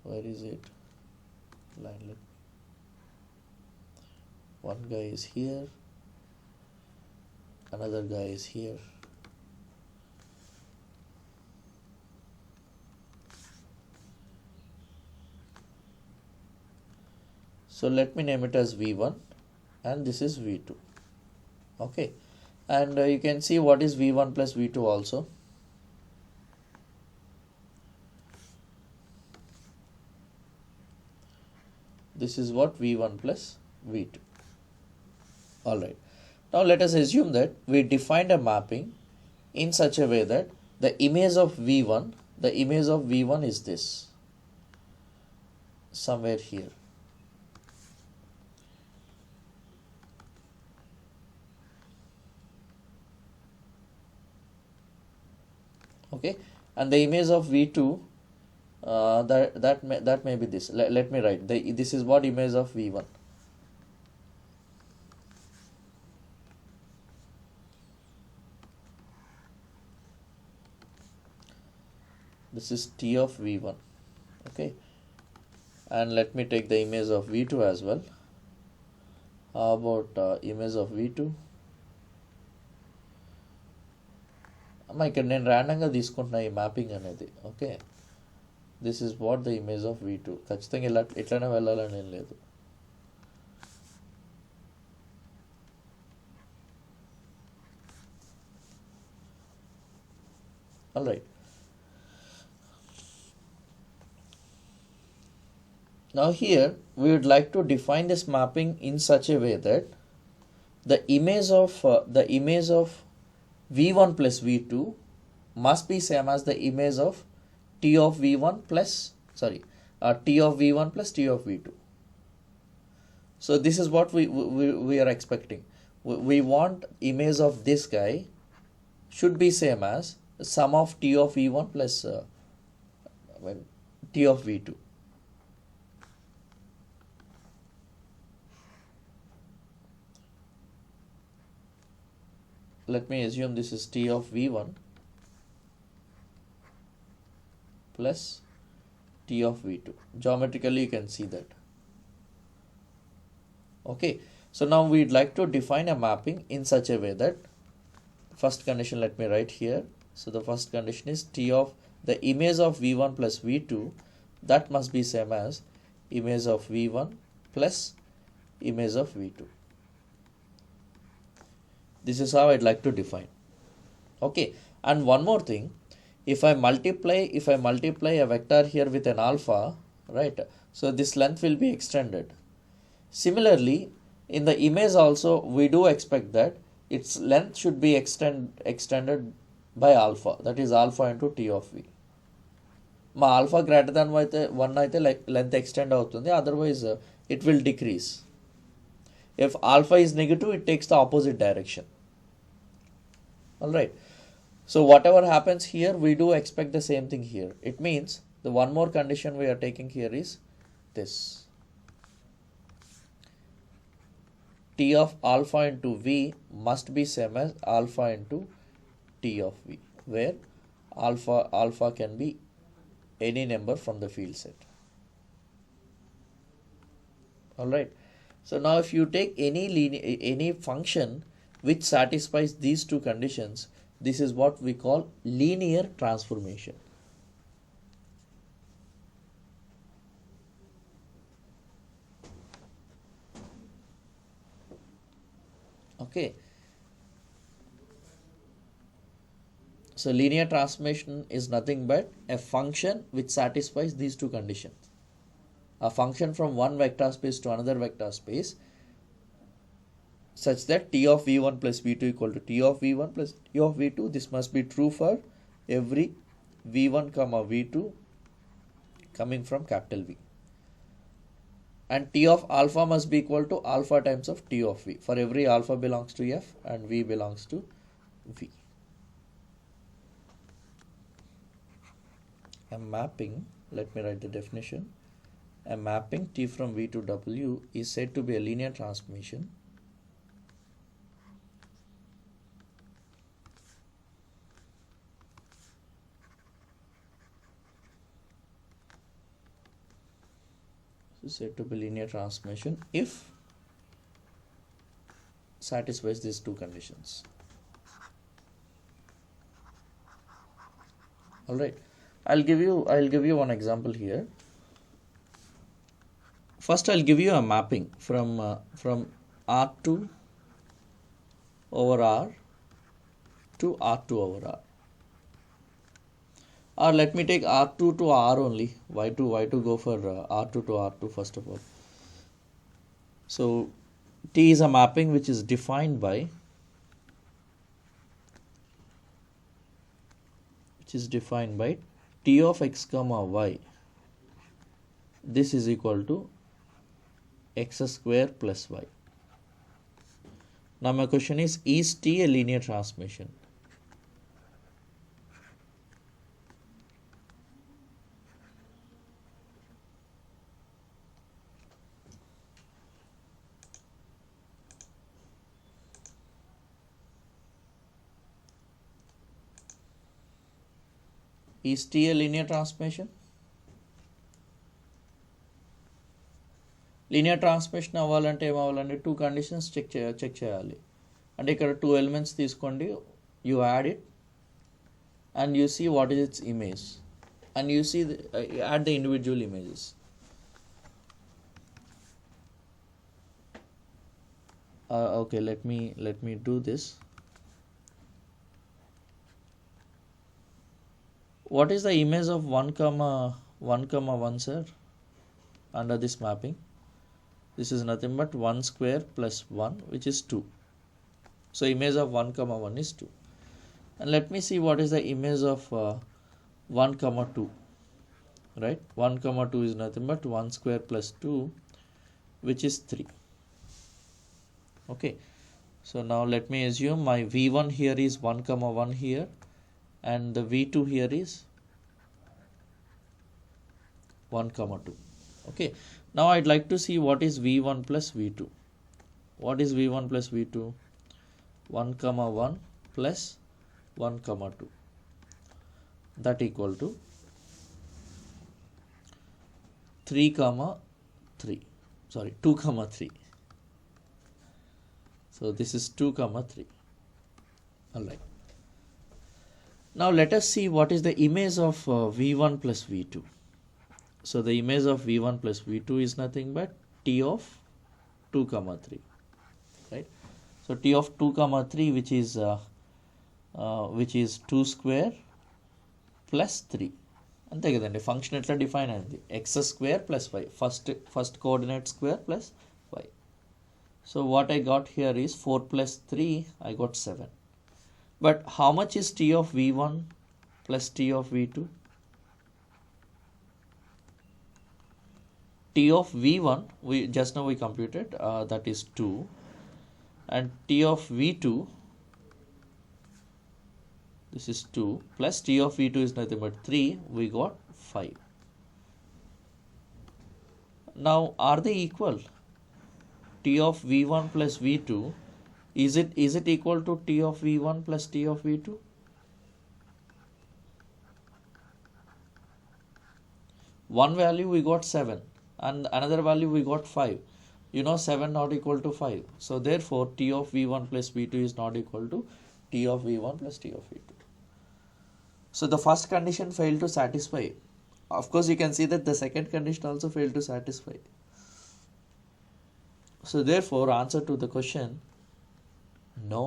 Speaker 1: Where is it? Line. One guy is here, another guy is here. So let me name it as v1 and this is v2. Okay, and you can see what is v1 plus v2 also. This is what v1 plus v2. Alright, now let us assume that we defined a mapping in such a way that the image of v1 is this, somewhere here. Okay, and the image of v2 that may be this. Let me write this is what image of v1. This is t of v1. Okay, and let me take the image of v2 as well. How about image of v2? ఇక్కడ నేను ర్యాండంగా తీసుకుంటున్నా ఈ mapping అనేది. Okay, this is what the image of v2. ఖచ్చితంగా ఇట్లానే వెళ్ళాలని ఏం లేదు. Alright, now here we would like to define this mapping in such a way that the image of v1 plus v2 must be same as the image of t of v1 plus t of v1 plus t of v2. So this is what we are expecting. We want image of this guy should be same as sum of t of v1 plus t of v2. Let me assume this is t of v1 plus t of v2. Geometrically you can see that. Okay, so now we'd like to define a mapping in such a way that first condition, let me write here. So the first condition is t of the image of v1 plus v2 that must be same as image of v1 plus image of v2. This is how I'd like to define. Okay, and one more thing, if I multiply a vector here with an alpha, right, so this length will be extended. Similarly, in the image also we do expect that its length should be extended by alpha, that is alpha into t of v. మా alpha greater than 1 అయితే length extend అవుతుంది, otherwise it will decrease. If alpha is negative, it takes the opposite direction. Alright, so whatever happens here, we do expect the same thing here. It means the one more condition we are taking here is this. T of alpha into v must be same as alpha into t of v, where alpha can be any number from the field set. Alright, so now if you take any function which satisfies these two conditions, this is what we call linear transformation. Okay, so linear transformation is nothing but a function which satisfies these two conditions. A function from one vector space to another vector space such that t of v1 plus v2 equal to t of v1 plus t of v2. This must be true for every v1 comma v2 coming from capital V. and T of alpha must be equal to alpha times of T of V for every alpha belongs to F and V belongs to V. A mapping, let me write the definition. A mapping T from V to W is said to be a linear transformation if satisfies these two conditions. All right, I'll give you one example here. First, I'll give you a mapping from R2 over R to R2 over R. Or let me take R2 to R only. Why to go for R2 to R2 first of all? So T is a mapping which is defined by T of x comma y. This is equal to x square plus y. Now my question is T a linear transformation? Is T a linear transformation? Linear transmission అవ్వాలంటే ఏమవ్వాలంటే two conditions check చేయాలి. అంటే ఇక్కడ two elements తీసుకోండి, you add it and you see what is its image and you see add the individual images. Okay, let me do this. What is the image of 1 comma 1, sir, under this mapping? This is nothing but 1 square plus 1, which is 2. So image of 1 comma 1 is 2. And let me see what is the image of 1 comma 2. Right? 1 comma 2 is nothing but 1 square plus 2, which is 3. Okay. So now let me assume my V1 here is 1 comma 1 here, and the V2 here is 1 comma 2. Okay. Now I'd like to see what is V1 plus V2. What is V1 plus V2? 1 comma 1 plus 1 comma 2. That equal to 3 comma 3. Sorry, 2 comma 3. So this is 2 comma 3. Alright. Now let us see what is the image of V1 plus V2. So the image of V1 plus V2 is nothing but T of 2 comma 3. Right? So T of 2 comma 3, which is 2 square plus 3. అంతే కదండి, function ఎట్లా define అయింది, x square plus y, first coordinate square plus y. So what I got here is 4 plus 3, I got 7. But how much is T of V1 plus T of V2? T of V1, we just now we computed, that is 2, and T of V2, this is 2, plus T of V2 is nothing but 3, we got 5. Now are they equal? T of V1 plus V2, is it equal to T of V1 plus T of V2? One value we got 7 and another value we got 5. You know 7 not equal to 5. So therefore T of V1 plus V2 is not equal to T of V1 plus T of V2. So the first condition failed to satisfy. Of course you can see that the second condition also failed to satisfy. So therefore answer to the question, no.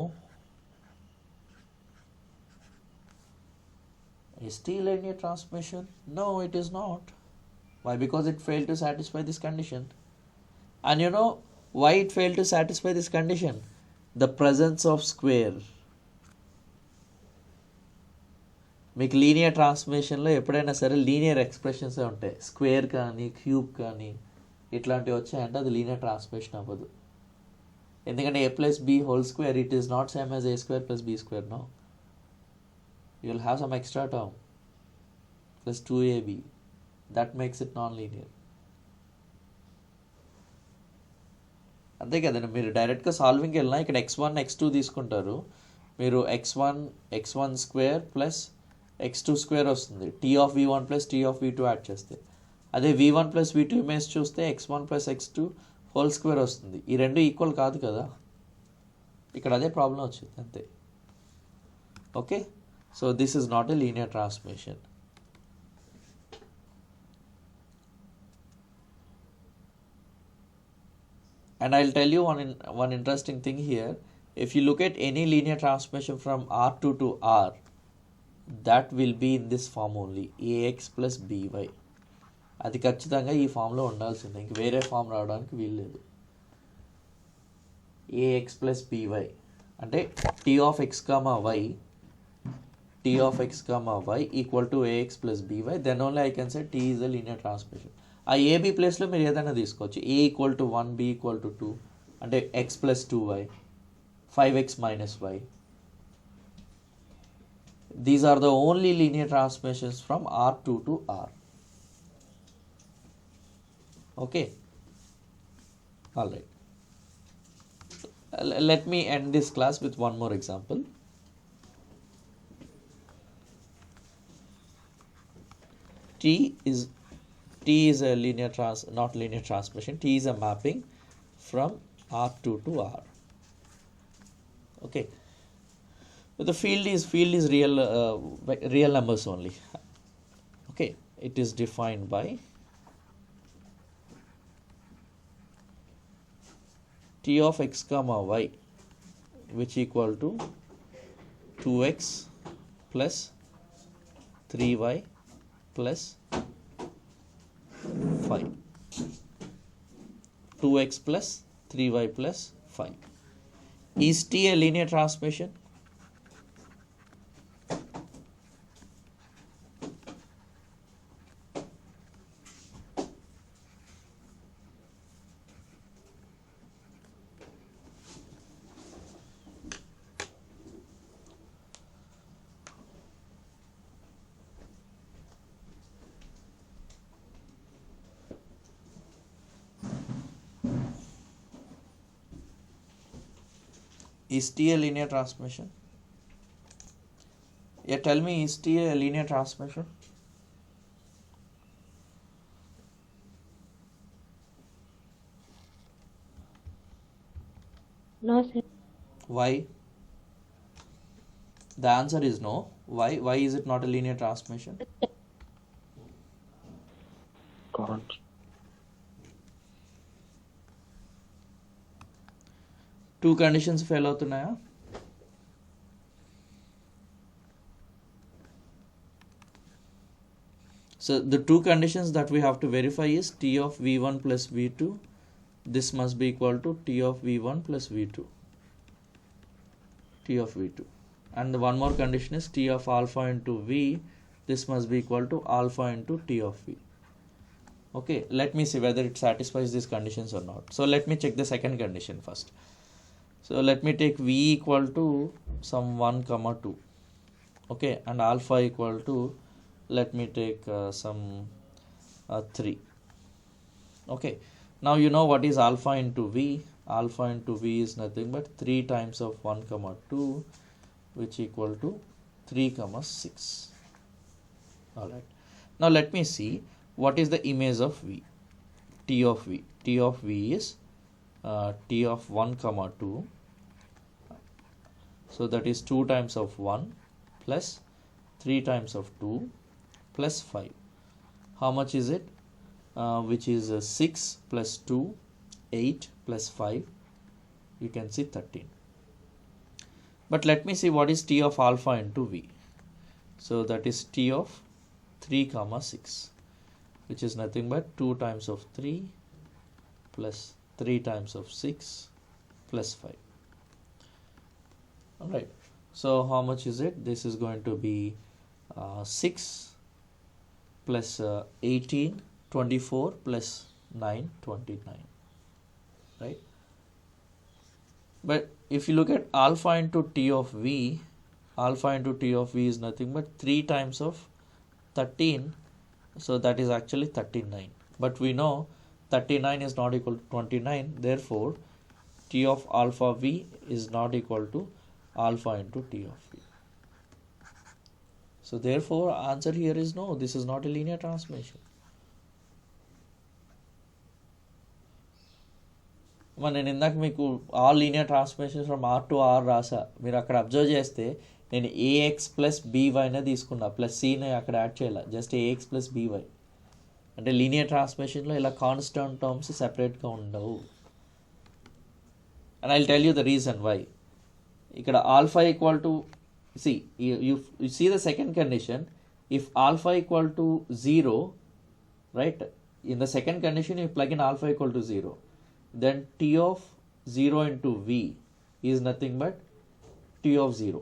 Speaker 1: Is T linear transformation? No, it is not. Why? Because it failed to satisfy this condition. And you know why it failed to satisfy this condition? The presence of square. మీకు linear ట్రాన్స్ఫర్మేషన్లో ఎప్పుడైనా సరే linear expressions ఉంటాయి, square కానీ cube కానీ ఇట్లాంటివి వచ్చాయంటే అది linear transformation అవ్వదు. ఎందుకంటే a plus b whole square, it is not same as a square plus b square, no. You will have some extra term plus 2ab. That makes it non-linear. అంతే కదండి. మీరు డైరెక్ట్గా సాల్వింగ్కి వెళ్ళినా ఇక్కడ x1 x2 తీసుకుంటారు, మీరు x1 square plus x2 square వస్తుంది, t of v1 plus t of v2 add చేస్తే. అదే v1 ప్లస్ v2 ఇమేజ్ చూస్తే x1 plus x2 whole square వస్తుంది. ఈ రెండు ఈక్వల్ కాదు కదా, ఇక్కడ అదే ప్రాబ్లం వచ్చింది అంతే. Okay, so this is not a linear transformation. And I'll tell you one interesting thing here. If you look at any linear transformation from R2 to R, that will be in this form only, ax plus by. అది ఖచ్చితంగా ఈ ఫామ్లో ఉండాల్సిందే, ఇంక వేరే form రావడానికి వీల్లేదు. ax plus by అంటే t of x comma y equal to ax plus by, then only I can say t is a linear transformation. ఆ ఏబి ప్లేస్లో మీరు ఏదైనా తీసుకోవచ్చు. a equal to 1, b equal to 2 అంటే x plus 2y, 5x minus y. These are the only linear transformations from R2 to R. Okay, all right. Let me end this class with one more example. T is a not linear transformation. T is a mapping from R2 to R. Okay, but the field is real numbers only. Okay, it is defined by t of x comma y, which equal to 2x plus 3y plus 5. 2x plus 3y plus 5. Is t a linear transformation? Is T a linear transformation? Yeah, tell me, is T a linear transformation?
Speaker 3: No, sir.
Speaker 1: Why? The answer is no. Why? Why is it not a linear transformation?
Speaker 2: Can't.
Speaker 1: Two conditions fail అవుతున్నాయా? So the two conditions that we have to verify is t of v1 plus v2, this must be equal to t of v1 plus v2, t of v2, and the one more condition is t of alpha into v, this must be equal to alpha into t of v. Okay, let me see whether it satisfies these conditions or not. So let me check the second condition first. So let me take v equal to some 1 comma 2, okay, and alpha equal to, let me take some 3. Okay, now you know what is alpha into v. Alpha into v is nothing but 3 times of 1 comma 2, which equal to 3 comma 6. All right, now let me see what is the image of v. T of v, t of v is t of 1 comma 2, so that is 2 times of 1 plus 3 times of 2 plus 5. How much is it? Which is 6 plus 2, 8 plus 5, you can see 13. But let me see what is t of alpha into v. So that is t of 3 comma 6, which is nothing but 2 times of 3 plus 3 times of 6 plus 5. All right, so how much is it? This is going to be 6 plus 18, 24 plus 929, right? But if you look at alpha into t of v, alpha into t of v is nothing but 3 times of 13, so that is actually 39. But we know 39 is not equal to 29, therefore t of alpha v is not equal to alpha into t of v. So therefore answer here is no, this is not a linear transformation. నేను ఇందాక మీకు all linear transformations from R to R రాసా, మీరు అక్కడ observe చేస్తే నేను a x plus బీవైనే తీసుకున్నా, plus సీని అక్కడ యాడ్ చేయాలి, జస్ట్ ఏఎక్స్ ప్లస్ బీవై. అంటే లీనియర్ ట్రాన్స్ఫర్మేషన్లో ఇలా కాన్స్టెంట్ టర్మ్స్ సెపరేట్గా ఉండవు. And I will tell you the reason why. ఇక్కడ alpha equal to you see the second condition, if alpha equal to 0, right, in the second condition you plug in alpha equal to 0, then t of 0 into v is nothing but t of 0.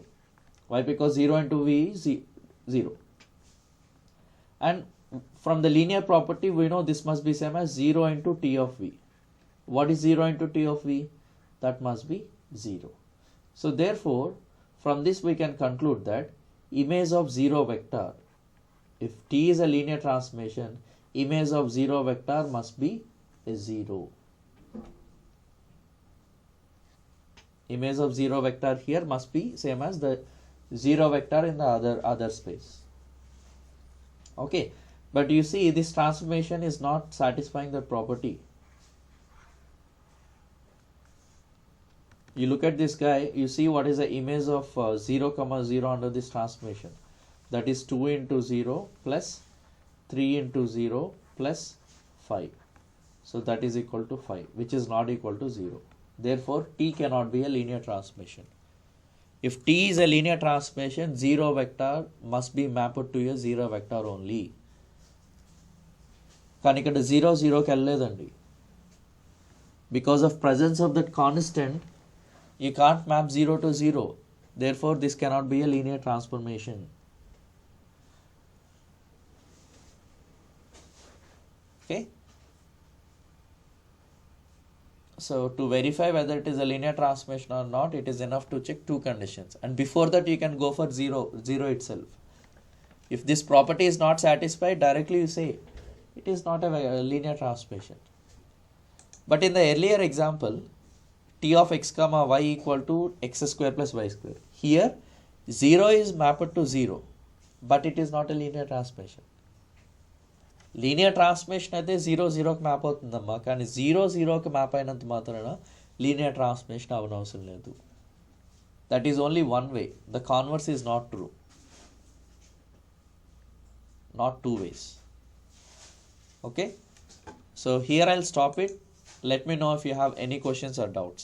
Speaker 1: Why? Because 0 into v is 0. And from the linear property we know this must be same as 0 into t of v. What is 0 into t of v? That must be 0. So therefore from this we can conclude that image of 0 vector, if t is a linear transformation, image of 0 vector must be a 0. Image of 0 vector here must be same as the 0 vector in the other space. Okay, but you see this transformation is not satisfying the property. You look at this guy, you see what is the image of 0 comma 0 under this transformation. That is 2 into 0 plus 3 into 0 plus 5. So that is equal to 5, which is not equal to 0. Therefore t cannot be a linear transformation. If t is a linear transformation, 0 vector must be mapped to a 0 vector only. కానీ ఇక్కడ 0 0కి వెళ్ళలేదండి. Because of presence of that constant, you can't map 0 to 0. Therefore this cannot be a linear transformation. Okay, so to verify whether it is a linear transformation or not, it is enough to check two conditions, and before that you can go for 0 itself. If this property is not satisfied, directly you say it is not a linear transformation. But in the earlier example, t of x comma y equal to x square plus y square, here 0 is mapped to 0, but it is not a linear transformation. Linear transformation అయితే 0 0కి map అవుతుందమ్మా, కానీ 0 0కి map అయినంత మాత్రాన linear transformation అవనవసరం లేదు. That is only one way. The converse is not true, not two ways. Okay, so here I will stop it. Let me know if you have any questions or doubts.